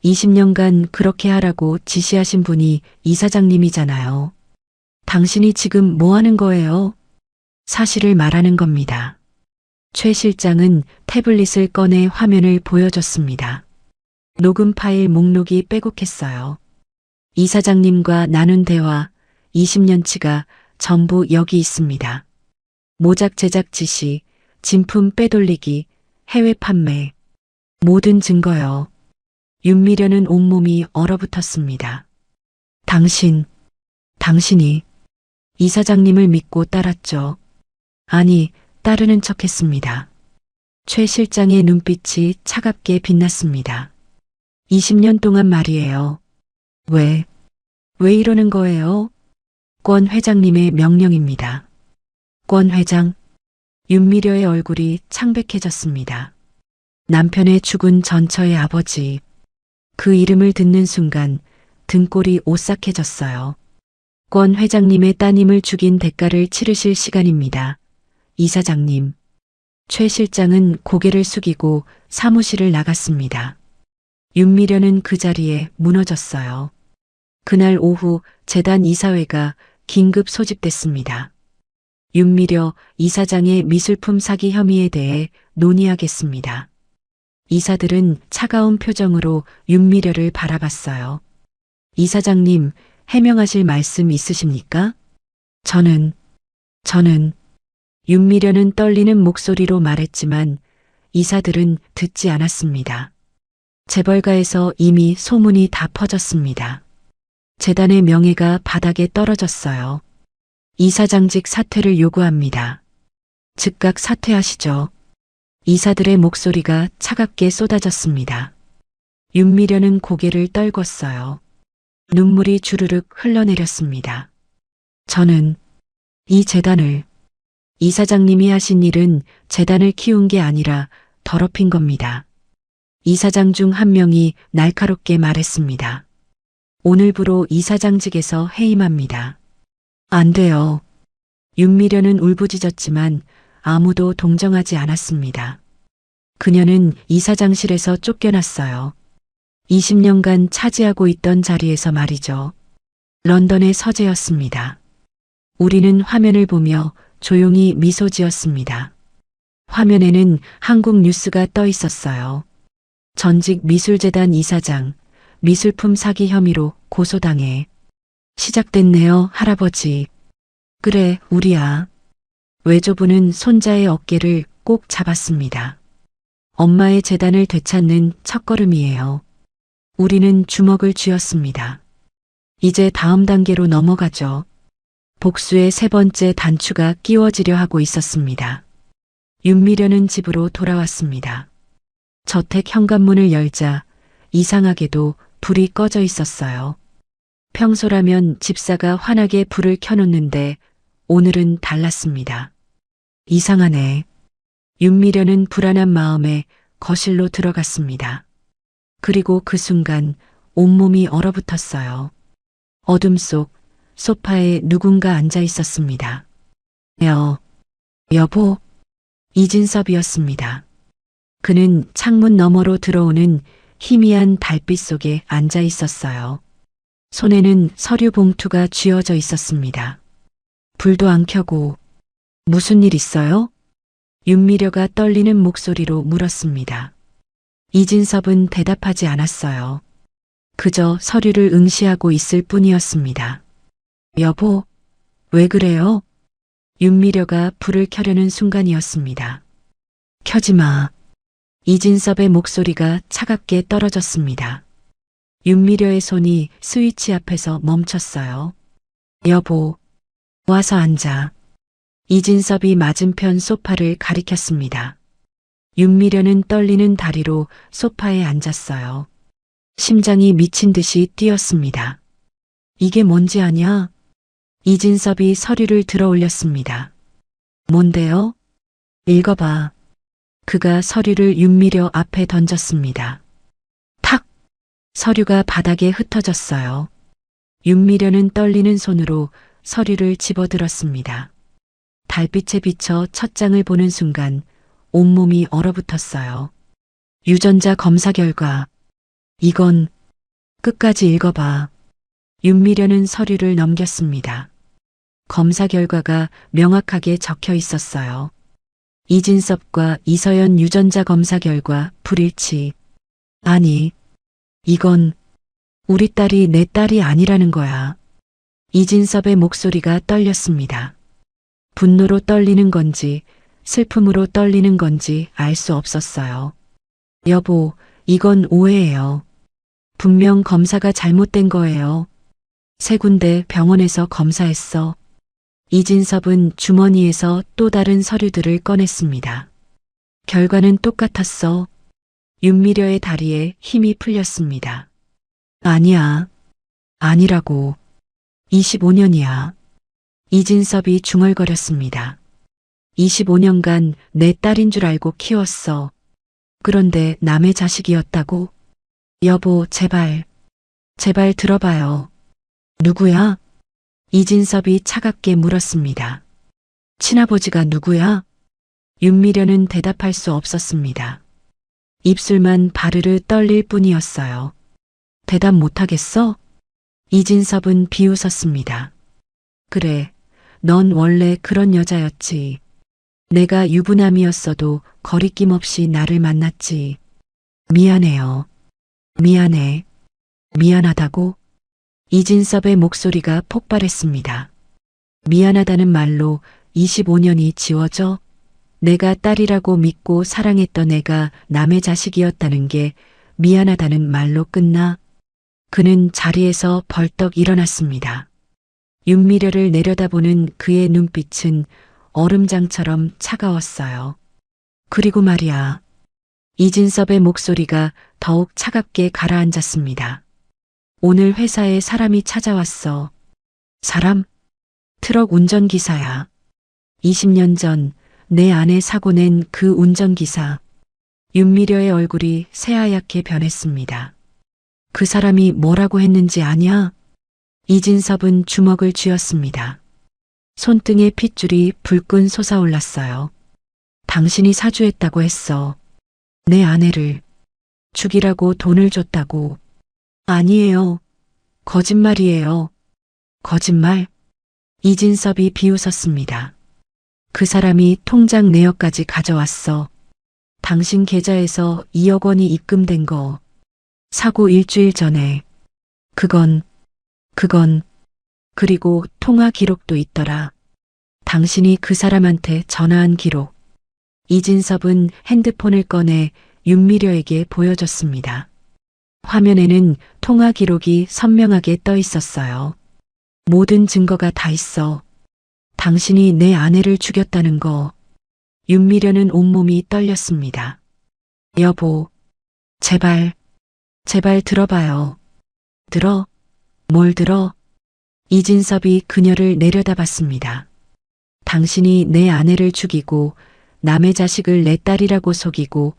20년간 그렇게 하라고 지시하신 분이 이사장님이잖아요. 당신이 지금 뭐 하는 거예요? 사실을 말하는 겁니다. 최 실장은 태블릿을 꺼내 화면을 보여줬습니다. 녹음 파일 목록이 빼곡했어요. 이사장님과 나눈 대화 20년치가 전부 여기 있습니다. 모작 제작 지시, 진품 빼돌리기, 해외 판매, 모든 증거요. 윤미려는 온몸이 얼어붙었습니다. 당신이 이사장님을 믿고 따랐죠. 아니, 따르는 척했습니다. 최 실장의 눈빛이 차갑게 빛났습니다. 20년 동안 말이에요. 왜 이러는 거예요? 권 회장님의 명령입니다. 권 회장? 윤미려의 얼굴이 창백해졌습니다. 남편의 죽은 전처의 아버지. 그 이름을 듣는 순간 등골이 오싹해졌어요. 권 회장님의 따님을 죽인 대가를 치르실 시간입니다. 이사장님. 최 실장은 고개를 숙이고 사무실을 나갔습니다. 윤미려는 그 자리에 무너졌어요. 그날 오후 재단 이사회가 긴급 소집됐습니다. 윤미려 이사장의 미술품 사기 혐의에 대해 논의하겠습니다. 이사들은 차가운 표정으로 윤미려를 바라봤어요. 이사장님, 해명하실 말씀 있으십니까? 저는 윤미려는 떨리는 목소리로 말했지만 이사들은 듣지 않았습니다. 재벌가에서 이미 소문이 다 퍼졌습니다. 재단의 명예가 바닥에 떨어졌어요. 이사장직 사퇴를 요구합니다. 즉각 사퇴하시죠. 이사들의 목소리가 차갑게 쏟아졌습니다. 윤미려는 고개를 떨궜어요. 눈물이 주르륵 흘러내렸습니다. 저는 이 재단을, 이사장님이 하신 일은 재단을 키운 게 아니라 더럽힌 겁니다. 이사장 중 한 명이 날카롭게 말했습니다. 오늘부로 이사장직에서 해임합니다. 안 돼요. 윤미려는 울부짖었지만 아무도 동정하지 않았습니다. 그녀는 이사장실에서 쫓겨났어요. 20년간 차지하고 있던 자리에서 말이죠. 런던의 서재였습니다. 우리는 화면을 보며 조용히 미소 지었습니다. 화면에는 한국 뉴스가 떠 있었어요. 전직 미술재단 이사장, 미술품 사기 혐의로 고소당해. 시작됐네요, 할아버지. 그래, 우리야. 외조부는 손자의 어깨를 꼭 잡았습니다. 엄마의 재단을 되찾는 첫걸음이에요. 우리는 주먹을 쥐었습니다. 이제 다음 단계로 넘어가죠. 복수의 세 번째 단추가 끼워지려 하고 있었습니다. 윤미려는 집으로 돌아왔습니다. 저택 현관문을 열자 이상하게도 불이 꺼져 있었어요. 평소라면 집사가 환하게 불을 켜놓는데 오늘은 달랐습니다. 이상하네. 윤미려는 불안한 마음에 거실로 들어갔습니다. 그리고 그 순간 온몸이 얼어붙었어요. 어둠 속 소파에 누군가 앉아 있었습니다. 여보, 이진섭이었습니다. 그는 창문 너머로 들어오는 희미한 달빛 속에 앉아 있었어요. 손에는 서류 봉투가 쥐어져 있었습니다. 불도 안 켜고 무슨 일 있어요? 윤미려가 떨리는 목소리로 물었습니다. 이진섭은 대답하지 않았어요. 그저 서류를 응시하고 있을 뿐이었습니다. 여보, 왜 그래요? 윤미려가 불을 켜려는 순간이었습니다. 켜지 마. 이진섭의 목소리가 차갑게 떨어졌습니다. 윤미려의 손이 스위치 앞에서 멈췄어요. 여보, 와서 앉아. 이진섭이 맞은편 소파를 가리켰습니다. 윤미려는 떨리는 다리로 소파에 앉았어요. 심장이 미친 듯이 뛰었습니다. 이게 뭔지 아냐? 이진섭이 서류를 들어 올렸습니다. 뭔데요? 읽어봐. 그가 서류를 윤미려 앞에 던졌습니다. 탁! 서류가 바닥에 흩어졌어요. 윤미려는 떨리는 손으로 서류를 집어들었습니다. 달빛에 비쳐 첫 장을 보는 순간 온몸이 얼어붙었어요. 유전자 검사 결과. 이건 끝까지 읽어봐. 윤미려는 서류를 넘겼습니다. 검사 결과가 명확하게 적혀 있었어요. 이진섭과 이서연 유전자 검사 결과 불일치. 아니, 이건 우리 딸이 내 딸이 아니라는 거야. 이진섭의 목소리가 떨렸습니다. 분노로 떨리는 건지 슬픔으로 떨리는 건지 알 수 없었어요. 여보, 이건 오해예요. 분명 검사가 잘못된 거예요. 3군데 병원에서 검사했어. 이진섭은 주머니에서 또 다른 서류들을 꺼냈습니다. 결과는 똑같았어. 윤미려의 다리에 힘이 풀렸습니다. 아니야. 아니라고. 25년이야. 이진섭이 중얼거렸습니다. 25년간 내 딸인 줄 알고 키웠어. 그런데 남의 자식이었다고? 여보, 제발. 제발 들어봐요. 누구야? 이진섭이 차갑게 물었습니다. 친아버지가 누구야? 윤미려는 대답할 수 없었습니다. 입술만 바르르 떨릴 뿐이었어요. 대답 못하겠어? 이진섭은 비웃었습니다. 그래, 넌 원래 그런 여자였지. 내가 유부남이었어도 거리낌 없이 나를 만났지. 미안해요. 미안해. 미안하다고? 이진섭의 목소리가 폭발했습니다. 미안하다는 말로 25년이 지워져? 내가 딸이라고 믿고 사랑했던 애가 남의 자식이었다는 게 미안하다는 말로 끝나? 그는 자리에서 벌떡 일어났습니다. 윤미려를 내려다보는 그의 눈빛은 얼음장처럼 차가웠어요. 그리고 말이야. 이진섭의 목소리가 더욱 차갑게 가라앉았습니다. 오늘 회사에 사람이 찾아왔어. 사람? 트럭 운전기사야. 20년 전 내 아내 사고 낸 그 운전기사. 윤미려의 얼굴이 새하얗게 변했습니다. 그 사람이 뭐라고 했는지 아냐? 이진섭은 주먹을 쥐었습니다. 손등에 핏줄이 불끈 솟아올랐어요. 당신이 사주했다고 했어. 내 아내를 죽이라고 돈을 줬다고. 아니에요. 거짓말이에요. 거짓말? 이진섭이 비웃었습니다. 그 사람이 통장 내역까지 가져왔어. 당신 계좌에서 2억 원이 입금된 거. 사고 일주일 전에. 그건, 그리고 통화 기록도 있더라. 당신이 그 사람한테 전화한 기록. 이진섭은 핸드폰을 꺼내 윤미려에게 보여줬습니다. 화면에는 통화 기록이 선명하게 떠 있었어요. 모든 증거가 다 있어. 당신이 내 아내를 죽였다는 거. 윤미려는 온몸이 떨렸습니다. 여보, 제발, 제발 들어봐요. 들어? 뭘 들어? 이진섭이 그녀를 내려다봤습니다. 당신이 내 아내를 죽이고 남의 자식을 내 딸이라고 속이고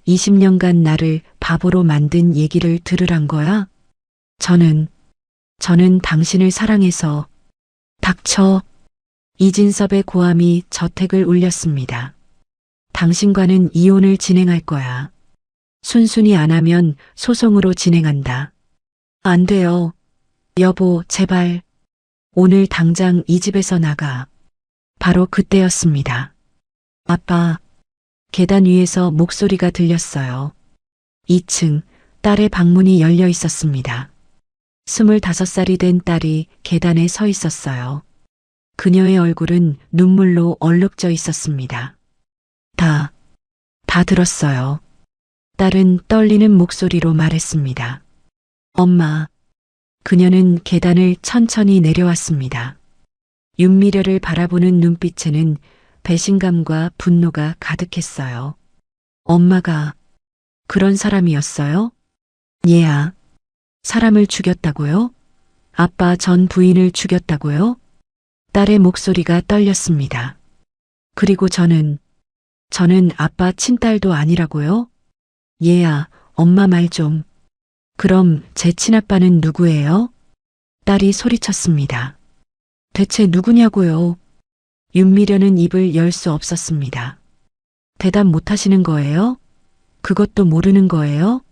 20년간 나를 바보로 만든 얘기를 들으란 거야? 저는 당신을 사랑해서. 닥쳐. 이진섭의 고함이 저택을 울렸습니다. 당신과는 이혼을 진행할 거야. 순순히 안 하면 소송으로 진행한다. 안 돼요. 여보, 제발. 오늘 당장 이 집에서 나가. 바로 그때였습니다. 아빠. 계단 위에서 목소리가 들렸어요. 2층 딸의 방문이 열려 있었습니다. 25살이 된 딸이 계단에 서 있었어요. 그녀의 얼굴은 눈물로 얼룩져 있었습니다. 다 들었어요. 딸은 떨리는 목소리로 말했습니다. 엄마. 그녀는 계단을 천천히 내려왔습니다. 윤미려를 바라보는 눈빛에는 배신감과 분노가 가득했어요. 엄마가 그런 사람이었어요? 얘야. 사람을 죽였다고요? 아빠 전 부인을 죽였다고요? 딸의 목소리가 떨렸습니다. 그리고 저는 저는 아빠 친딸도 아니라고요? 얘야, 엄마 말 좀. 그럼 제 친아빠는 누구예요? 딸이 소리쳤습니다. 대체 누구냐고요? 윤미련은 입을 열 수 없었습니다. 대답 못 하시는 거예요? 그것도 모르는 거예요?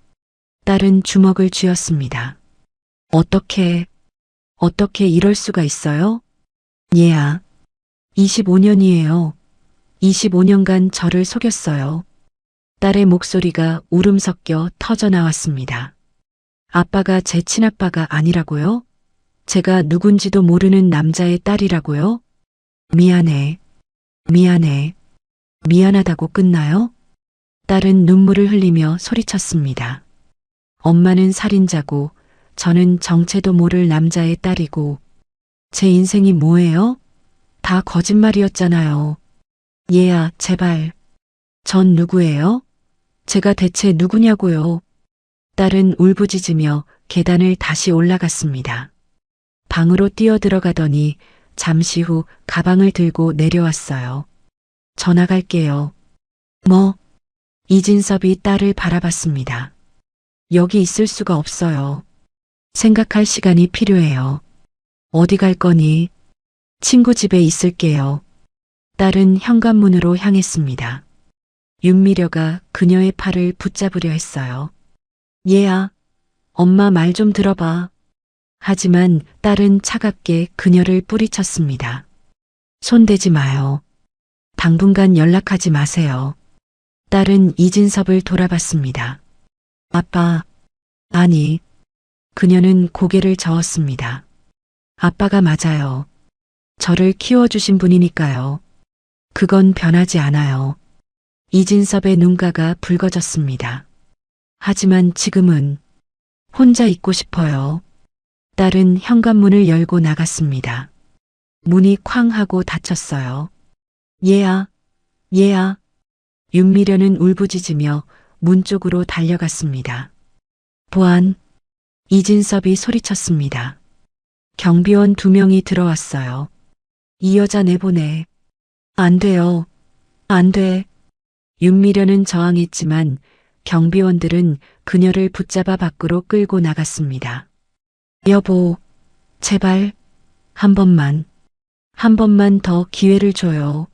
딸은 주먹을 쥐었습니다. 어떻게 이럴 수가 있어요? 얘야, 25년이에요. 25년간 저를 속였어요. 딸의 목소리가 울음 섞여 터져 나왔습니다. 아빠가 제 친아빠가 아니라고요? 제가 누군지도 모르는 남자의 딸이라고요? 미안해. 미안하다고 끝나요? 딸은 눈물을 흘리며 소리쳤습니다. 엄마는 살인자고 저는 정체도 모를 남자의 딸이고 제 인생이 뭐예요? 다 거짓말이었잖아요. 얘야, 제발. 전 누구예요? 제가 대체 누구냐고요? 딸은 울부짖으며 계단을 다시 올라갔습니다. 방으로 뛰어들어가더니 잠시 후 가방을 들고 내려왔어요. 전화 갈게요. 뭐? 이진섭이 딸을 바라봤습니다. 여기 있을 수가 없어요. 생각할 시간이 필요해요. 어디 갈 거니? 친구 집에 있을게요. 딸은 현관문으로 향했습니다. 윤미려가 그녀의 팔을 붙잡으려 했어요. 얘야, 엄마 말 좀 들어봐. 하지만 딸은 차갑게 그녀를 뿌리쳤습니다. 손대지 마요. 당분간 연락하지 마세요. 딸은 이진섭을 돌아봤습니다. 아빠, 아니. 그녀는 고개를 저었습니다. 아빠가 맞아요. 저를 키워주신 분이니까요. 그건 변하지 않아요. 이진섭의 눈가가 붉어졌습니다. 하지만 지금은 혼자 있고 싶어요. 딸은 현관문을 열고 나갔습니다. 문이 쾅 하고 닫혔어요. 얘야. 윤미려는 울부짖으며 문 쪽으로 달려갔습니다. 보안. 이진섭이 소리쳤습니다. 경비원 2명이 들어왔어요. 이 여자 내보내. 안 돼요. 안 돼. 윤미려는 저항했지만 경비원들은 그녀를 붙잡아 밖으로 끌고 나갔습니다. 여보, 제발, 한 번만 더 기회를 줘요.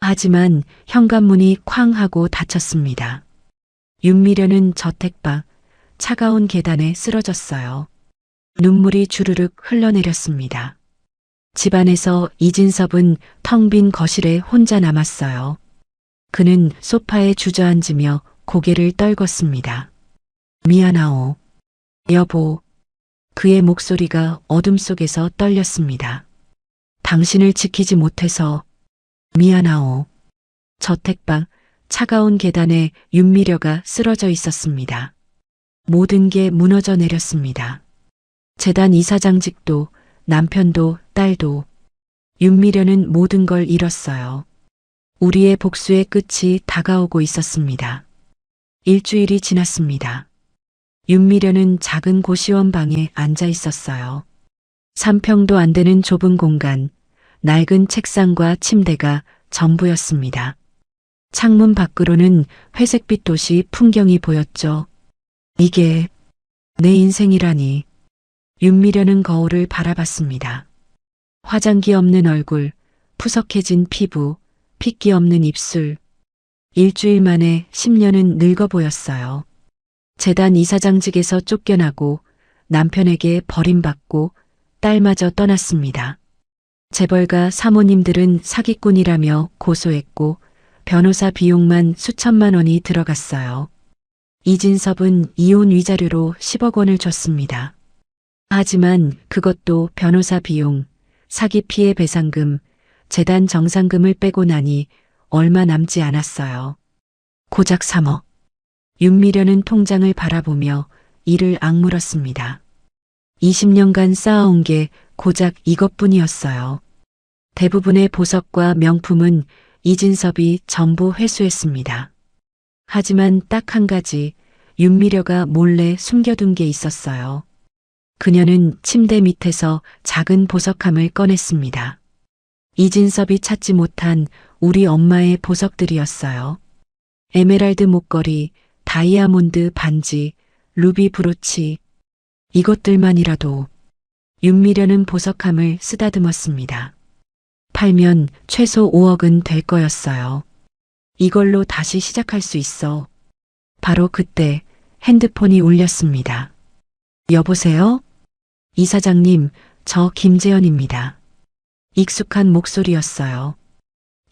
하지만 현관문이 쾅 하고 닫혔습니다. 윤미려는 저택 밖 차가운 계단에 쓰러졌어요. 눈물이 주르륵 흘러내렸습니다. 집안에서 이진섭은 텅 빈 거실에 혼자 남았어요. 그는 소파에 주저앉으며 고개를 떨궜습니다. 미안하오. 여보. 그의 목소리가 어둠 속에서 떨렸습니다. 당신을 지키지 못해서 미안하오. 저택 밖 차가운 계단에 윤미려가 쓰러져 있었습니다. 모든 게 무너져 내렸습니다. 재단 이사장직도, 남편도, 딸도. 윤미려는 모든 걸 잃었어요. 우리의 복수의 끝이 다가오고 있었습니다. 일주일이 지났습니다. 윤미려는 작은 고시원 방에 앉아 있었어요. 3평도 안 되는 좁은 공간, 낡은 책상과 침대가 전부였습니다. 창문 밖으로는 회색빛 도시 풍경이 보였죠. 이게 내 인생이라니. 윤미려는 거울을 바라봤습니다. 화장기 없는 얼굴, 푸석해진 피부, 핏기 없는 입술. 일주일 만에 10년은 늙어 보였어요. 재단 이사장직에서 쫓겨나고 남편에게 버림받고 딸마저 떠났습니다. 재벌가 사모님들은 사기꾼이라며 고소했고 변호사 비용만 수천만 원이 들어갔어요. 이진섭은 이혼 위자료로 10억 원을 줬습니다. 하지만 그것도 변호사 비용, 사기 피해 배상금, 재단 정산금을 빼고 나니 얼마 남지 않았어요. 고작 3억. 윤미려는 통장을 바라보며 이를 악물었습니다. 20년간 쌓아온 게 고작 이것뿐이었어요. 대부분의 보석과 명품은 이진섭이 전부 회수했습니다. 하지만 딱 한 가지 윤미려가 몰래 숨겨둔 게 있었어요. 그녀는 침대 밑에서 작은 보석함을 꺼냈습니다. 이진섭이 찾지 못한 우리 엄마의 보석들이었어요. 에메랄드 목걸이, 다이아몬드 반지, 루비 브로치. 이것들만이라도 윤미련은 보석함을 쓰다듬었습니다. 팔면 최소 5억은 될 거였어요. 이걸로 다시 시작할 수 있어. 바로 그때 핸드폰이 울렸습니다. 여보세요? 이사장님, 저 김재현입니다. 익숙한 목소리였어요.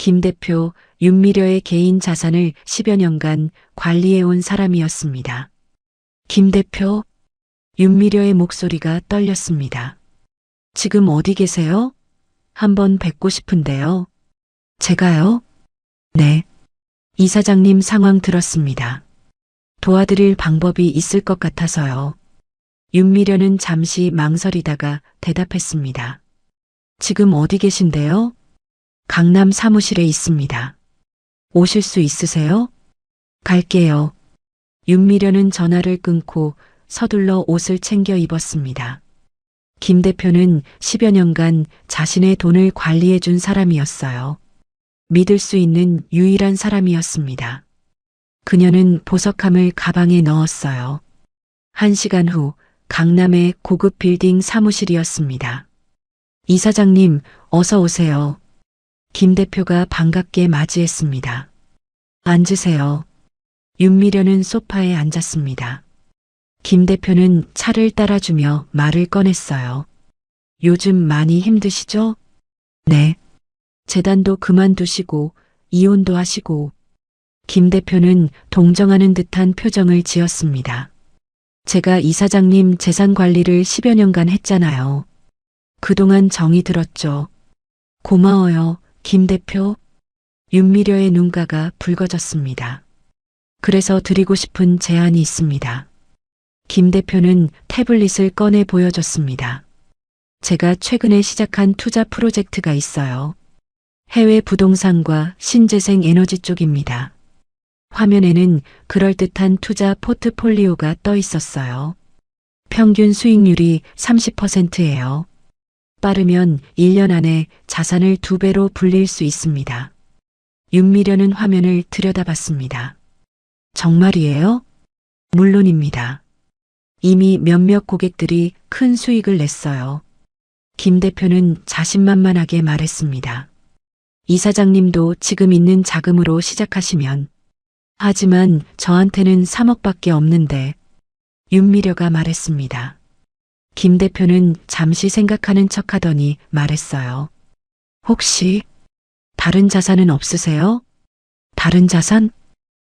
김 대표, 윤미려의 개인 자산을 10여 년간 관리해온 사람이었습니다. 김 대표, 윤미려의 목소리가 떨렸습니다. 지금 어디 계세요? 한번 뵙고 싶은데요. 제가요? 네. 이사장님 상황 들었습니다. 도와드릴 방법이 있을 것 같아서요. 윤미려는 잠시 망설이다가 대답했습니다. 지금 어디 계신데요? 강남 사무실에 있습니다. 오실 수 있으세요? 갈게요. 윤미려는 전화를 끊고 서둘러 옷을 챙겨 입었습니다. 김 대표는 10여 년간 자신의 돈을 관리해 준 사람이었어요. 믿을 수 있는 유일한 사람이었습니다. 그녀는 보석함을 가방에 넣었어요. 1시간 후 강남의 고급 빌딩 사무실이었습니다. 이사장님, 어서 오세요. 김 대표가 반갑게 맞이했습니다. 앉으세요. 윤미려는 소파에 앉았습니다. 김 대표는 차를 따라주며 말을 꺼냈어요. 요즘 많이 힘드시죠? 네. 재단도 그만두시고 이혼도 하시고. 김 대표는 동정하는 듯한 표정을 지었습니다. 제가 이사장님 재산 관리를 10여 년간 했잖아요. 그동안 정이 들었죠. 고마워요, 김 대표. 윤미려의 눈가가 붉어졌습니다. 그래서 드리고 싶은 제안이 있습니다. 김 대표는 태블릿을 꺼내 보여줬습니다. 제가 최근에 시작한 투자 프로젝트가 있어요. 해외 부동산과 신재생 에너지 쪽입니다. 화면에는 그럴듯한 투자 포트폴리오가 떠 있었어요. 평균 수익률이 30%예요. 빠르면 1년 안에 자산을 2배로 불릴 수 있습니다. 윤미려는 화면을 들여다봤습니다. 정말이에요? 물론입니다. 이미 몇몇 고객들이 큰 수익을 냈어요. 김 대표는 자신만만하게 말했습니다. 이사장님도 지금 있는 자금으로 시작하시면. 하지만 저한테는 3억밖에 없는데. 윤미려가 말했습니다. 김 대표는 잠시 생각하는 척하더니 말했어요. 혹시 다른 자산은 없으세요? 다른 자산?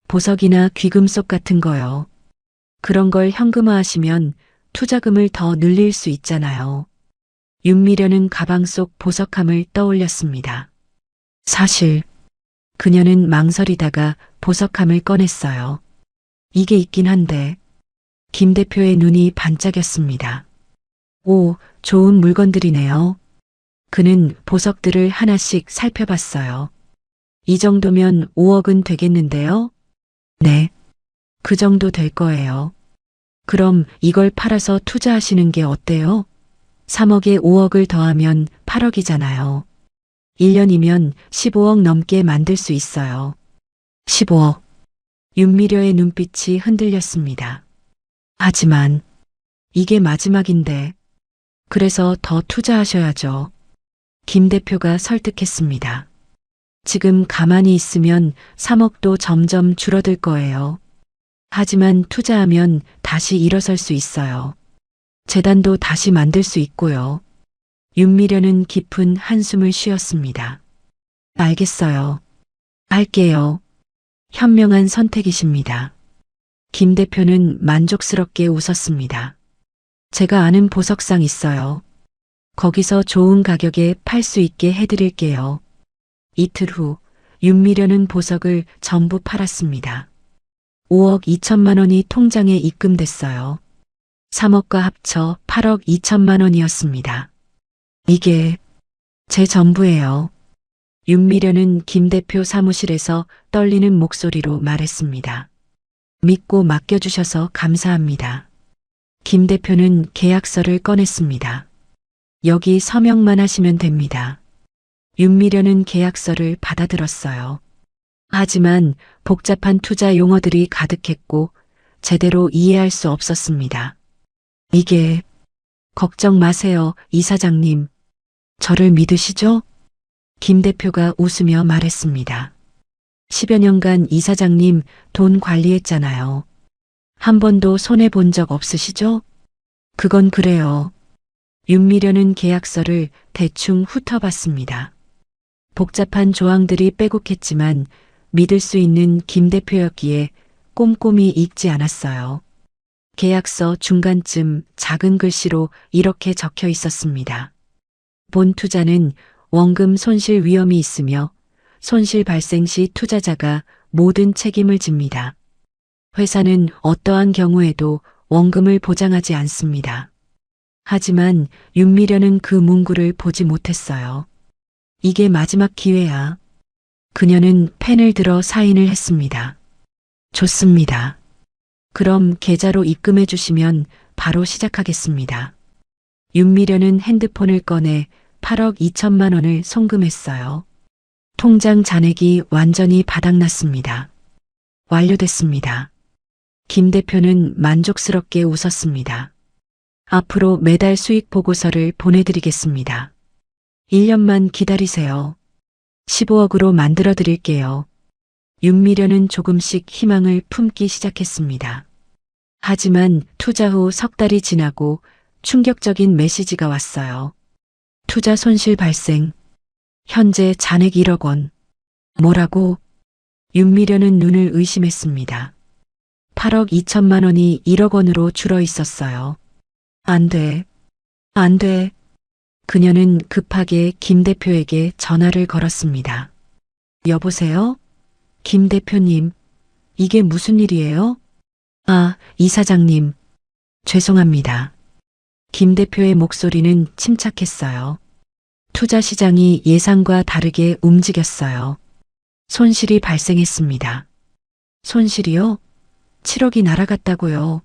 보석이나 귀금속 같은 거요. 그런 걸 현금화하시면 투자금을 더 늘릴 수 있잖아요. 윤미려는 가방 속 보석함을 떠올렸습니다. 사실 그녀는 망설이다가 보석함을 꺼냈어요. 이게 있긴 한데. 김 대표의 눈이 반짝였습니다. 오, 좋은 물건들이네요. 그는 보석들을 하나씩 살펴봤어요. 이 정도면 5억은 되겠는데요? 네. 그 정도 될 거예요. 그럼 이걸 팔아서 투자하시는 게 어때요? 3억에 5억을 더하면 8억이잖아요. 1년이면 15억 넘게 만들 수 있어요. 15억. 윤미려의 눈빛이 흔들렸습니다. 하지만 이게 마지막인데. 그래서 더 투자하셔야죠. 김 대표가 설득했습니다. 지금 가만히 있으면 3억도 점점 줄어들 거예요. 하지만 투자하면 다시 일어설 수 있어요. 재단도 다시 만들 수 있고요. 윤미려는 깊은 한숨을 쉬었습니다. 알겠어요. 할게요. 현명한 선택이십니다. 김 대표는 만족스럽게 웃었습니다. 제가 아는 보석상 있어요. 거기서 좋은 가격에 팔 수 있게 해드릴게요. 이틀 후 윤미려는 보석을 전부 팔았습니다. 5억 2천만 원이 통장에 입금됐어요. 3억과 합쳐 8억 2천만 원이었습니다. 이게 제 전부예요. 윤미려는 김 대표 사무실에서 떨리는 목소리로 말했습니다. 믿고 맡겨주셔서 감사합니다. 김 대표는 계약서를 꺼냈습니다. 여기 서명만 하시면 됩니다. 윤미련은 계약서를 받아들었어요. 하지만 복잡한 투자 용어들이 가득했고 제대로 이해할 수 없었습니다. 이게 걱정 마세요, 이사장님. 저를 믿으시죠? 김 대표가 웃으며 말했습니다. 10여 년간 이사장님 돈 관리했잖아요. 한 번도 손해본 적 없으시죠? 그건 그래요. 윤미련은 계약서를 대충 훑어봤습니다. 복잡한 조항들이 빼곡했지만 믿을 수 있는 김 대표였기에 꼼꼼히 읽지 않았어요. 계약서 중간쯤 작은 글씨로 이렇게 적혀 있었습니다. 본 투자는 원금 손실 위험이 있으며 손실 발생 시 투자자가 모든 책임을 집니다. 회사는 어떠한 경우에도 원금을 보장하지 않습니다. 하지만 윤미련은 그 문구를 보지 못했어요. 이게 마지막 기회야. 그녀는 펜을 들어 사인을 했습니다. 좋습니다. 그럼 계좌로 입금해 주시면 바로 시작하겠습니다. 윤미련은 핸드폰을 꺼내 8억 2천만 원을 송금했어요. 통장 잔액이 완전히 바닥났습니다. 완료됐습니다. 김 대표는 만족스럽게 웃었습니다. 앞으로 매달 수익 보고서를 보내드리겠습니다. 1년만 기다리세요. 15억으로 만들어 드릴게요. 윤미련은 조금씩 희망을 품기 시작했습니다. 하지만 투자 후 석 달이 지나고 충격적인 메시지가 왔어요. 투자 손실 발생. 현재 잔액 1억 원. 뭐라고? 윤미련은 눈을 의심했습니다. 8억 2천만 원이 1억 원으로 줄어 있었어요. 안 돼. 안 돼. 그녀는 급하게 김 대표에게 전화를 걸었습니다. 여보세요? 김 대표님, 이게 무슨 일이에요? 아, 이사장님. 죄송합니다. 김 대표의 목소리는 침착했어요. 투자 시장이 예상과 다르게 움직였어요. 손실이 발생했습니다. 손실이요? 7억이 날아갔다고요.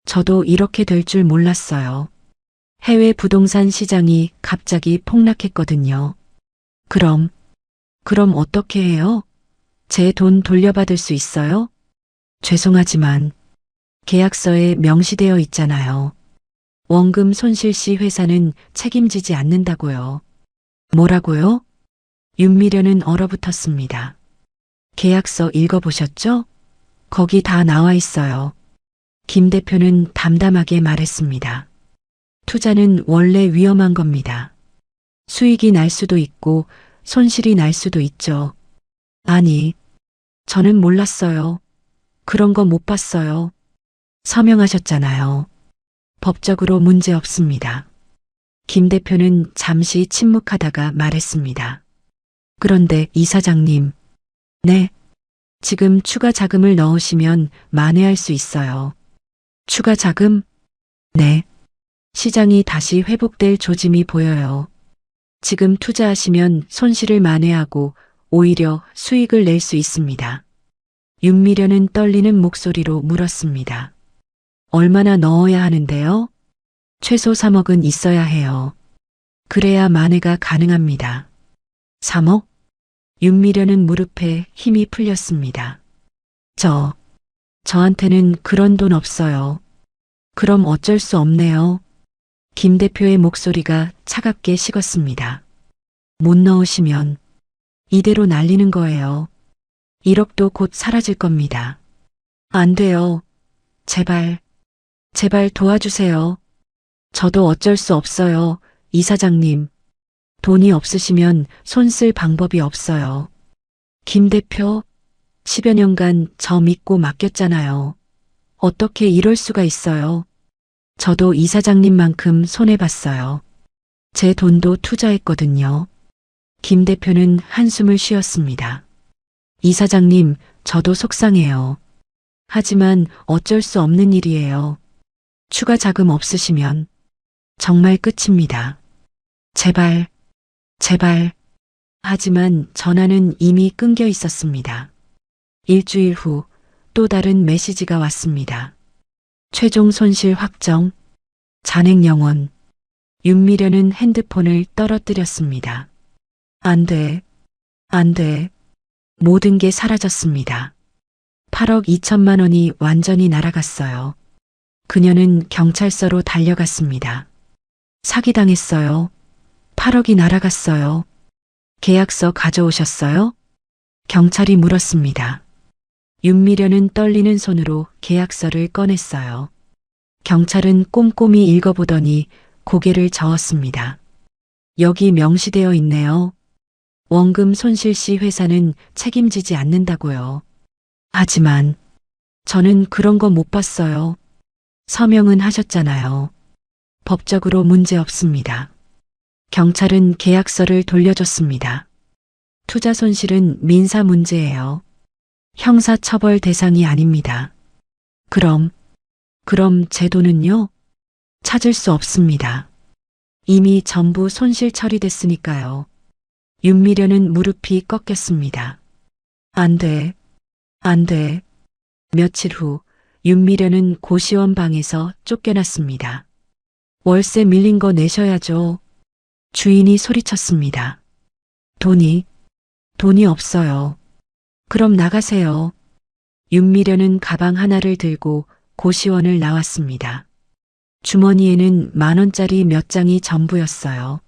저도 이렇게 될 줄 몰랐어요. 해외 부동산 시장이 갑자기 폭락했거든요. 그럼 어떻게 해요? 제 돈 돌려받을 수 있어요? 죄송하지만 계약서에 명시되어 있잖아요. 원금 손실 시 회사는 책임지지 않는다고요. 뭐라고요? 윤미련은 얼어붙었습니다. 계약서 읽어보셨죠? 거기 다 나와 있어요. 김 대표는 담담하게 말했습니다. 투자는 원래 위험한 겁니다. 수익이 날 수도 있고 손실이 날 수도 있죠. 아니, 저는 몰랐어요. 그런 거 못 봤어요. 서명하셨잖아요. 법적으로 문제 없습니다. 김 대표는 잠시 침묵하다가 말했습니다. 그런데 이사장님. 네. 지금 추가 자금을 넣으시면 만회할 수 있어요. 추가 자금? 네. 시장이 다시 회복될 조짐이 보여요. 지금 투자하시면 손실을 만회하고 오히려 수익을 낼 수 있습니다. 윤미련은 떨리는 목소리로 물었습니다. 얼마나 넣어야 하는데요? 최소 3억은 있어야 해요. 그래야 만회가 가능합니다. 3억? 윤미련은 무릎에 힘이 풀렸습니다. 저한테는 그런 돈 없어요. 그럼 어쩔 수 없네요. 김 대표의 목소리가 차갑게 식었습니다. 못 넣으시면 이대로 날리는 거예요. 1억도 곧 사라질 겁니다. 안 돼요. 제발 도와주세요. 저도 어쩔 수 없어요, 이사장님. 돈이 없으시면 손 쓸 방법이 없어요. 김 대표, 10여 년간 저 믿고 맡겼잖아요. 어떻게 이럴 수가 있어요? 저도 이사장님만큼 손해봤어요. 제 돈도 투자했거든요. 김 대표는 한숨을 쉬었습니다. 이사장님, 저도 속상해요. 하지만 어쩔 수 없는 일이에요. 추가 자금 없으시면 정말 끝입니다. 제발. 하지만 전화는 이미 끊겨 있었습니다. 일주일 후 또 다른 메시지가 왔습니다. 최종 손실 확정. 잔액 영원. 윤미련은 핸드폰을 떨어뜨렸습니다. 안 돼. 안 돼. 모든 게 사라졌습니다. 8억 2천만 원이 완전히 날아갔어요. 그녀는 경찰서로 달려갔습니다. 사기당했어요. 8억이 날아갔어요. 계약서 가져오셨어요? 경찰이 물었습니다. 윤미련은 떨리는 손으로 계약서를 꺼냈어요. 경찰은 꼼꼼히 읽어보더니 고개를 저었습니다. 여기 명시되어 있네요. 원금 손실 시 회사는 책임지지 않는다고요. 하지만 저는 그런 거 못 봤어요. 서명은 하셨잖아요. 법적으로 문제 없습니다. 경찰은 계약서를 돌려줬습니다. 투자 손실은 민사 문제예요. 형사 처벌 대상이 아닙니다. 그럼 제 돈은요? 찾을 수 없습니다. 이미 전부 손실 처리됐으니까요. 윤미련은 무릎이 꺾였습니다. 안 돼. 안 돼. 며칠 후 윤미련은 고시원 방에서 쫓겨났습니다. 월세 밀린 거 내셔야죠. 주인이 소리쳤습니다. 돈이 없어요. 그럼 나가세요. 윤미련은 가방 하나를 들고 고시원을 나왔습니다. 주머니에는 10,000원짜리 몇 장이 전부였어요.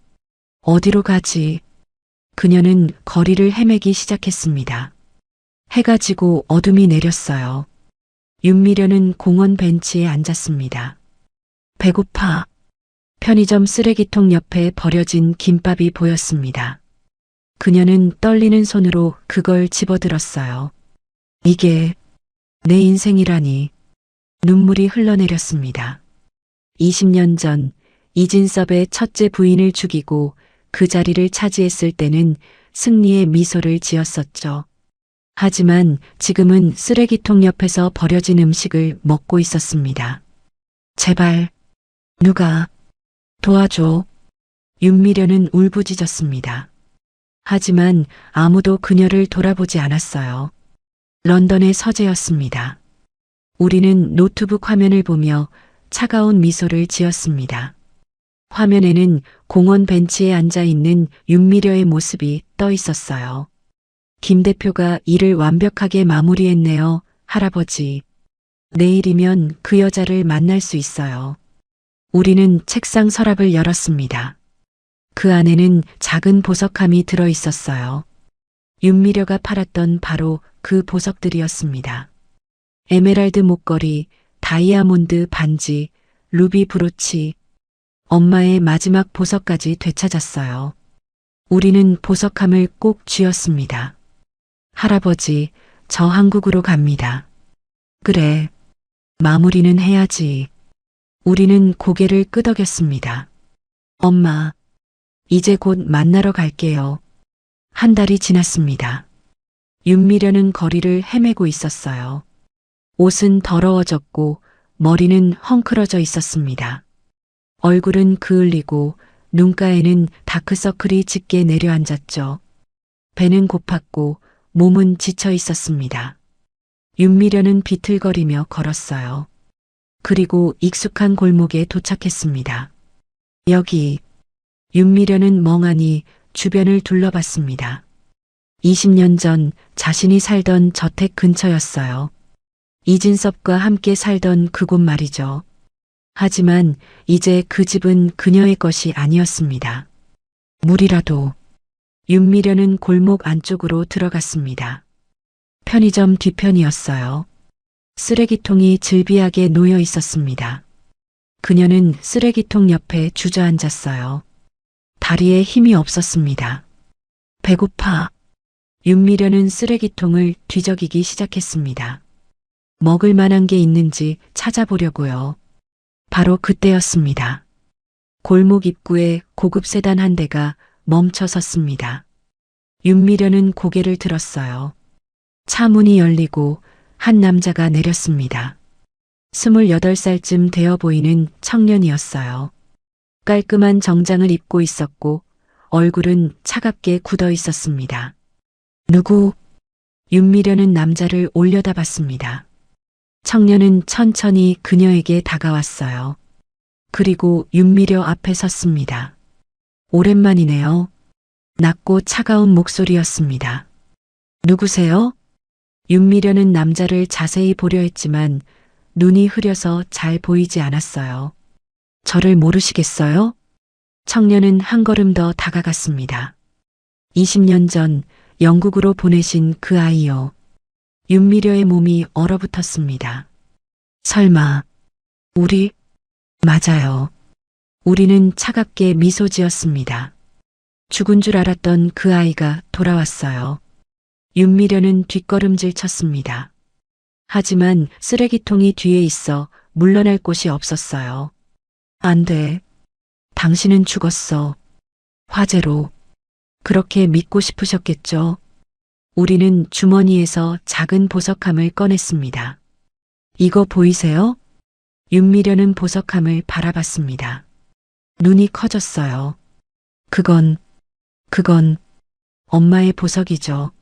어디로 가지? 그녀는 거리를 헤매기 시작했습니다. 해가 지고 어둠이 내렸어요. 윤미련은 공원 벤치에 앉았습니다. 배고파. 편의점 쓰레기통 옆에 버려진 김밥이 보였습니다. 그녀는 떨리는 손으로 그걸 집어들었어요. 이게 내 인생이라니. 눈물이 흘러내렸습니다. 20년 전 이진섭의 첫째 부인을 죽이고 그 자리를 차지했을 때는 승리의 미소를 지었었죠. 하지만 지금은 쓰레기통 옆에서 버려진 음식을 먹고 있었습니다. 제발 누가 도와줘. 윤미련은 울부짖었습니다. 하지만 아무도 그녀를 돌아보지 않았어요. 런던의 서재였습니다. 우리는 노트북 화면을 보며 차가운 미소를 지었습니다. 화면에는 공원 벤치에 앉아 있는 윤미려의 모습이 떠 있었어요. 김 대표가 일을 완벽하게 마무리했네요, 할아버지. 내일이면 그 여자를 만날 수 있어요. 우리는 책상 서랍을 열었습니다. 그 안에는 작은 보석함이 들어 있었어요. 윤미려가 팔았던 바로 그 보석들이었습니다. 에메랄드 목걸이, 다이아몬드 반지, 루비 브로치, 엄마의 마지막 보석까지 되찾았어요. 우리는 보석함을 꼭 쥐었습니다. 할아버지, 저 한국으로 갑니다. 그래, 마무리는 해야지. 우리는 고개를 끄덕였습니다. 엄마, 이제 곧 만나러 갈게요. 한 달이 지났습니다. 윤미려는 거리를 헤매고 있었어요. 옷은 더러워졌고 머리는 헝클어져 있었습니다. 얼굴은 그을리고 눈가에는 다크서클이 짙게 내려앉았죠. 배는 고팠고 몸은 지쳐 있었습니다. 윤미려는 비틀거리며 걸었어요. 그리고 익숙한 골목에 도착했습니다. 여기. 윤미려는 멍하니 주변을 둘러봤습니다. 20년 전 자신이 살던 저택 근처였어요. 이진섭과 함께 살던 그곳 말이죠. 하지만 이제 그 집은 그녀의 것이 아니었습니다. 물이라도. 윤미려는 골목 안쪽으로 들어갔습니다. 편의점 뒤편이었어요. 쓰레기통이 질비하게 놓여 있었습니다. 그녀는 쓰레기통 옆에 주저앉았어요. 다리에 힘이 없었습니다. 배고파. 윤미려는 쓰레기통을 뒤적이기 시작했습니다. 먹을 만한 게 있는지 찾아보려고요. 바로 그때였습니다. 골목 입구에 고급 세단 한 대가 멈춰 섰습니다. 윤미려는 고개를 들었어요. 차 문이 열리고 한 남자가 내렸습니다. 28살쯤 되어 보이는 청년이었어요. 깔끔한 정장을 입고 있었고 얼굴은 차갑게 굳어 있었습니다. 누구? 윤미려는 남자를 올려다봤습니다. 청년은 천천히 그녀에게 다가왔어요. 그리고 윤미려 앞에 섰습니다. 오랜만이네요. 낮고 차가운 목소리였습니다. 누구세요? 윤미려는 남자를 자세히 보려 했지만 눈이 흐려서 잘 보이지 않았어요. 저를 모르시겠어요? 청년은 한 걸음 더 다가갔습니다. 20년 전 영국으로 보내신 그 아이요. 윤미려의 몸이 얼어붙었습니다. 설마, 우리? 맞아요. 우리는 차갑게 미소 지었습니다. 죽은 줄 알았던 그 아이가 돌아왔어요. 윤미려는 뒷걸음질 쳤습니다. 하지만 쓰레기통이 뒤에 있어 물러날 곳이 없었어요. 안 돼. 당신은 죽었어. 화재로. 그렇게 믿고 싶으셨겠죠? 우리는 주머니에서 작은 보석함을 꺼냈습니다. 이거 보이세요? 윤미려는 보석함을 바라봤습니다. 눈이 커졌어요. 그건 엄마의 보석이죠.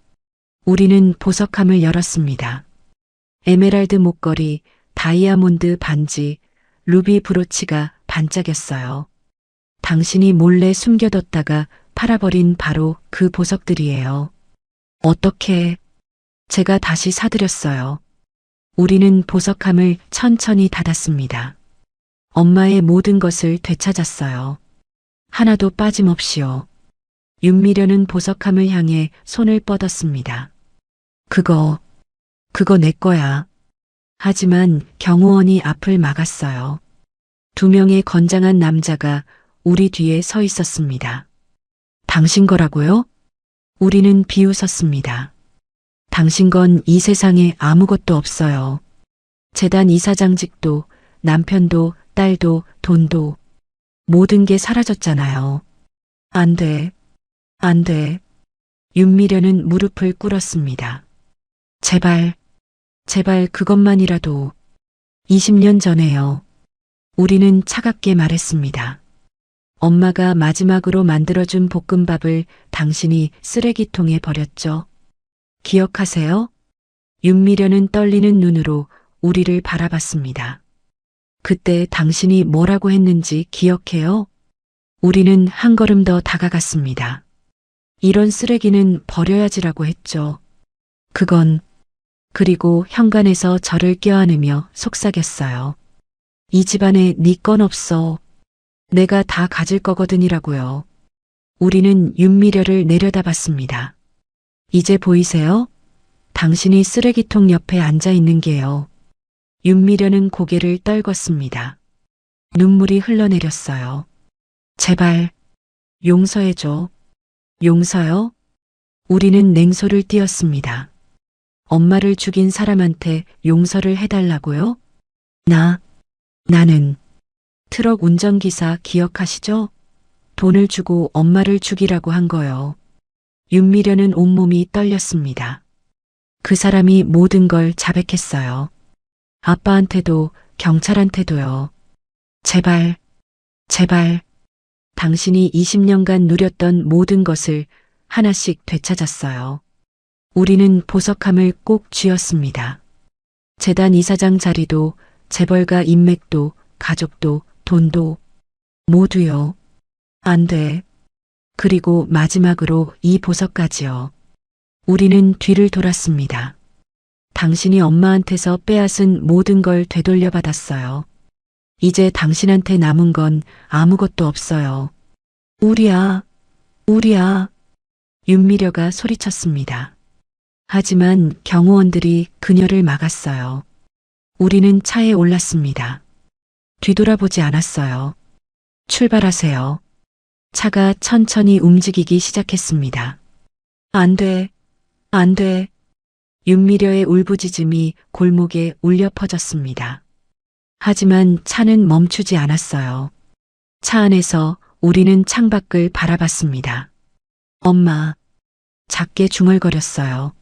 우리는 보석함을 열었습니다. 에메랄드 목걸이, 다이아몬드 반지, 루비 브로치가 반짝였어요. 당신이 몰래 숨겨뒀다가 팔아버린 바로 그 보석들이에요. 어떻게? 제가 다시 사드렸어요. 우리는 보석함을 천천히 닫았습니다. 엄마의 모든 것을 되찾았어요. 하나도 빠짐없이요. 윤미려는 보석함을 향해 손을 뻗었습니다. 그거 내 거야. 하지만 경호원이 앞을 막았어요. 2명의 건장한 남자가 우리 뒤에 서 있었습니다. 당신 거라고요? 우리는 비웃었습니다. 당신 건 이 세상에 아무것도 없어요. 재단 이사장직도, 남편도, 딸도, 돈도, 모든 게 사라졌잖아요. 안 돼. 윤미려는 무릎을 꿇었습니다. 제발 그것만이라도. 20년 전에요. 우리는 차갑게 말했습니다. 엄마가 마지막으로 만들어준 볶음밥을 당신이 쓰레기통에 버렸죠. 기억하세요? 윤미려는 떨리는 눈으로 우리를 바라봤습니다. 그때 당신이 뭐라고 했는지 기억해요? 우리는 한 걸음 더 다가갔습니다. 이런 쓰레기는 버려야지라고 했죠. 그리고 현관에서 저를 껴안으며 속삭였어요. 이 집안에 네 건 없어. 내가 다 가질 거거든이라고요. 우리는 윤미려를 내려다봤습니다. 이제 보이세요? 당신이 쓰레기통 옆에 앉아 있는 게요. 윤미려는 고개를 떨궜습니다. 눈물이 흘러내렸어요. 제발, 용서해줘. 용서요? 우리는 냉소를 띄었습니다. 엄마를 죽인 사람한테 용서를 해달라고요? 나는 트럭 운전기사 기억하시죠? 돈을 주고 엄마를 죽이라고 한 거요. 윤미려는 온몸이 떨렸습니다. 그 사람이 모든 걸 자백했어요. 아빠한테도 경찰한테도요. 제발. 당신이 20년간 누렸던 모든 것을 하나씩 되찾았어요. 우리는 보석함을 꼭 쥐었습니다. 재단 이사장 자리도, 재벌가 인맥도, 가족도, 돈도, 모두요. 안 돼. 그리고 마지막으로 이 보석까지요. 우리는 뒤를 돌았습니다. 당신이 엄마한테서 빼앗은 모든 걸 되돌려 받았어요. 이제 당신한테 남은 건 아무것도 없어요. 우리야. 윤미려가 소리쳤습니다. 하지만 경호원들이 그녀를 막았어요. 우리는 차에 올랐습니다. 뒤돌아보지 않았어요. 출발하세요. 차가 천천히 움직이기 시작했습니다. 안 돼. 윤미려의 울부짖음이 골목에 울려 퍼졌습니다. 하지만 차는 멈추지 않았어요. 차 안에서 우리는 창밖을 바라봤습니다. 엄마. 작게 중얼거렸어요.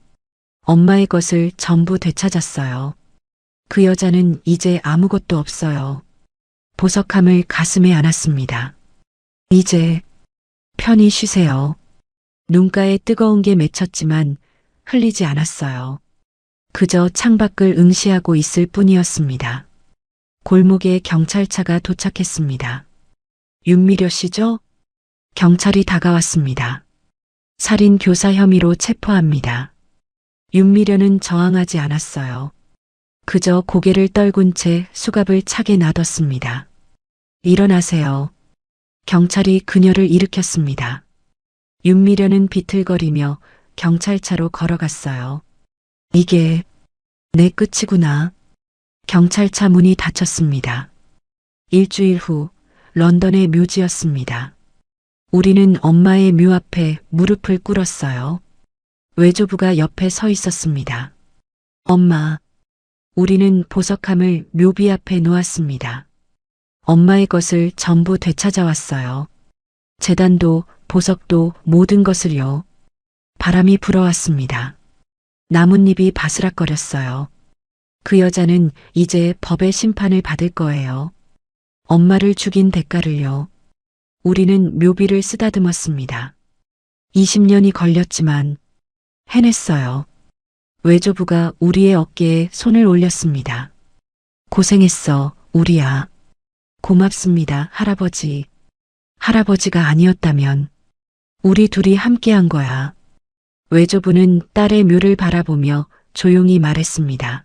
엄마의 것을 전부 되찾았어요. 그 여자는 이제 아무것도 없어요. 보석함을 가슴에 안았습니다. 이제 편히 쉬세요. 눈가에 뜨거운 게 맺혔지만 흘리지 않았어요. 그저 창밖을 응시하고 있을 뿐이었습니다. 골목에 경찰차가 도착했습니다. 윤미려 씨죠? 경찰이 다가왔습니다. 살인 교사 혐의로 체포합니다. 윤미련은 저항하지 않았어요. 그저 고개를 떨군 채 수갑을 차게 놔뒀습니다. 일어나세요. 경찰이 그녀를 일으켰습니다. 윤미련은 비틀거리며 경찰차로 걸어갔어요. 이게 내 끝이구나. 경찰차 문이 닫혔습니다. 일주일 후 런던의 묘지였습니다. 우리는 엄마의 묘 앞에 무릎을 꿇었어요. 외조부가 옆에 서 있었습니다. 엄마. 우리는 보석함을 묘비 앞에 놓았습니다. 엄마의 것을 전부 되찾아왔어요. 재단도 보석도 모든 것을요. 바람이 불어왔습니다. 나뭇잎이 바스락거렸어요. 그 여자는 이제 법의 심판을 받을 거예요. 엄마를 죽인 대가를요. 우리는 묘비를 쓰다듬었습니다. 20년이 걸렸지만 해냈어요. 외조부가 우리의 어깨에 손을 올렸습니다. 고생했어, 우리야. 고맙습니다, 할아버지. 할아버지가 아니었다면 우리 둘이 함께한 거야. 외조부는 딸의 묘를 바라보며 조용히 말했습니다.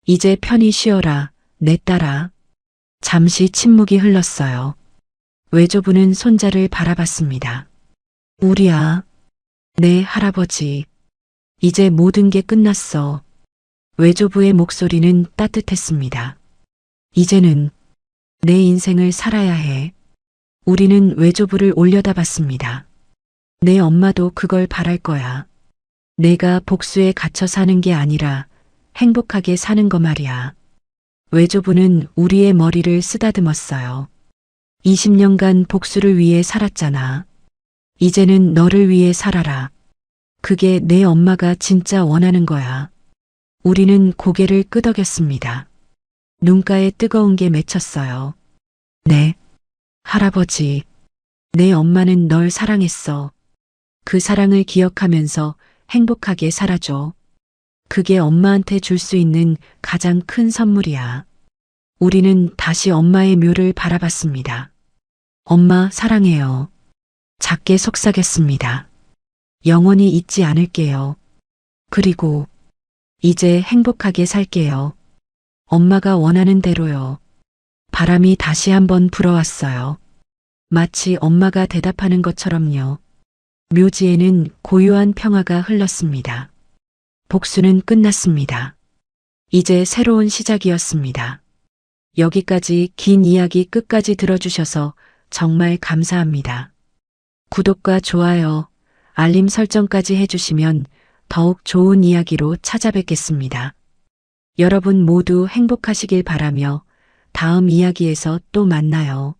이제 편히 쉬어라, 내 딸아. 잠시 침묵이 흘렀어요. 외조부는 손자를 바라봤습니다. 우리야. 네, 할아버지. 이제 모든 게 끝났어. 외조부의 목소리는 따뜻했습니다. 이제는 내 인생을 살아야 해. 우리는 외조부를 올려다봤습니다. 내 엄마도 그걸 바랄 거야. 내가 복수에 갇혀 사는 게 아니라 행복하게 사는 거 말이야. 외조부는 우리의 머리를 쓰다듬었어요. 20년간 복수를 위해 살았잖아. 이제는 너를 위해 살아라. 그게 내 엄마가 진짜 원하는 거야. 우리는 고개를 끄덕였습니다. 눈가에 뜨거운 게 맺혔어요. 네, 할아버지. 내 엄마는 널 사랑했어. 그 사랑을 기억하면서 행복하게 살아줘. 그게 엄마한테 줄 수 있는 가장 큰 선물이야. 우리는 다시 엄마의 묘를 바라봤습니다. 엄마 사랑해요. 작게 속삭였습니다. 영원히 잊지 않을게요. 그리고 이제 행복하게 살게요. 엄마가 원하는 대로요. 바람이 다시 한번 불어왔어요. 마치 엄마가 대답하는 것처럼요. 묘지에는 고요한 평화가 흘렀습니다. 복수는 끝났습니다. 이제 새로운 시작이었습니다. 여기까지 긴 이야기 끝까지 들어주셔서 정말 감사합니다. 구독과 좋아요, 알림 설정까지 해주시면 더욱 좋은 이야기로 찾아뵙겠습니다. 여러분 모두 행복하시길 바라며 다음 이야기에서 또 만나요.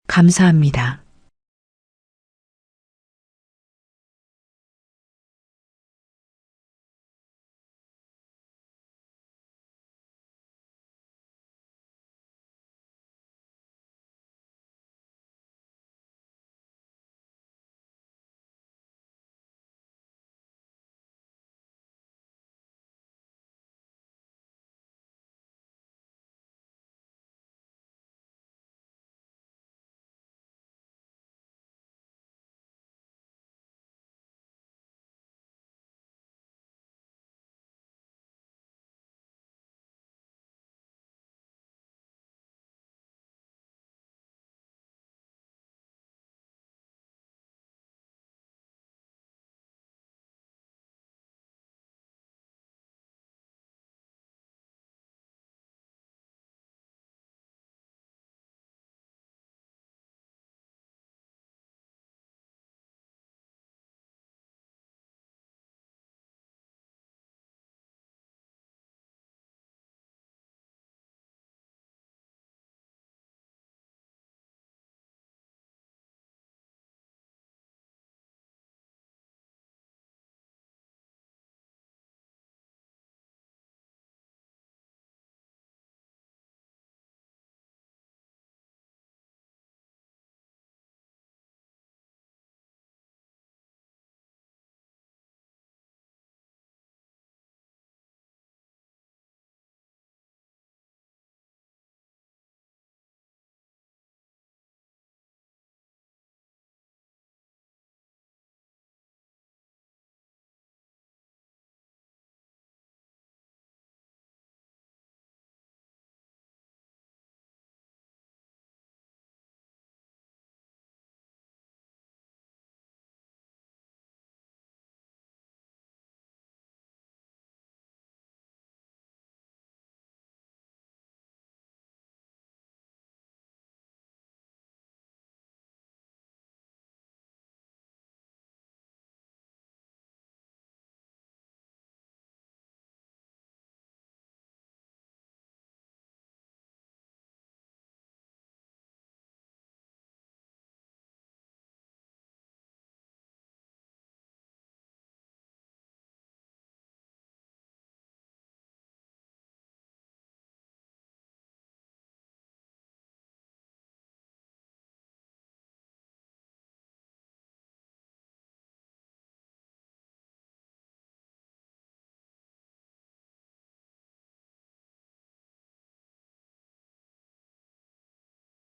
감사합니다.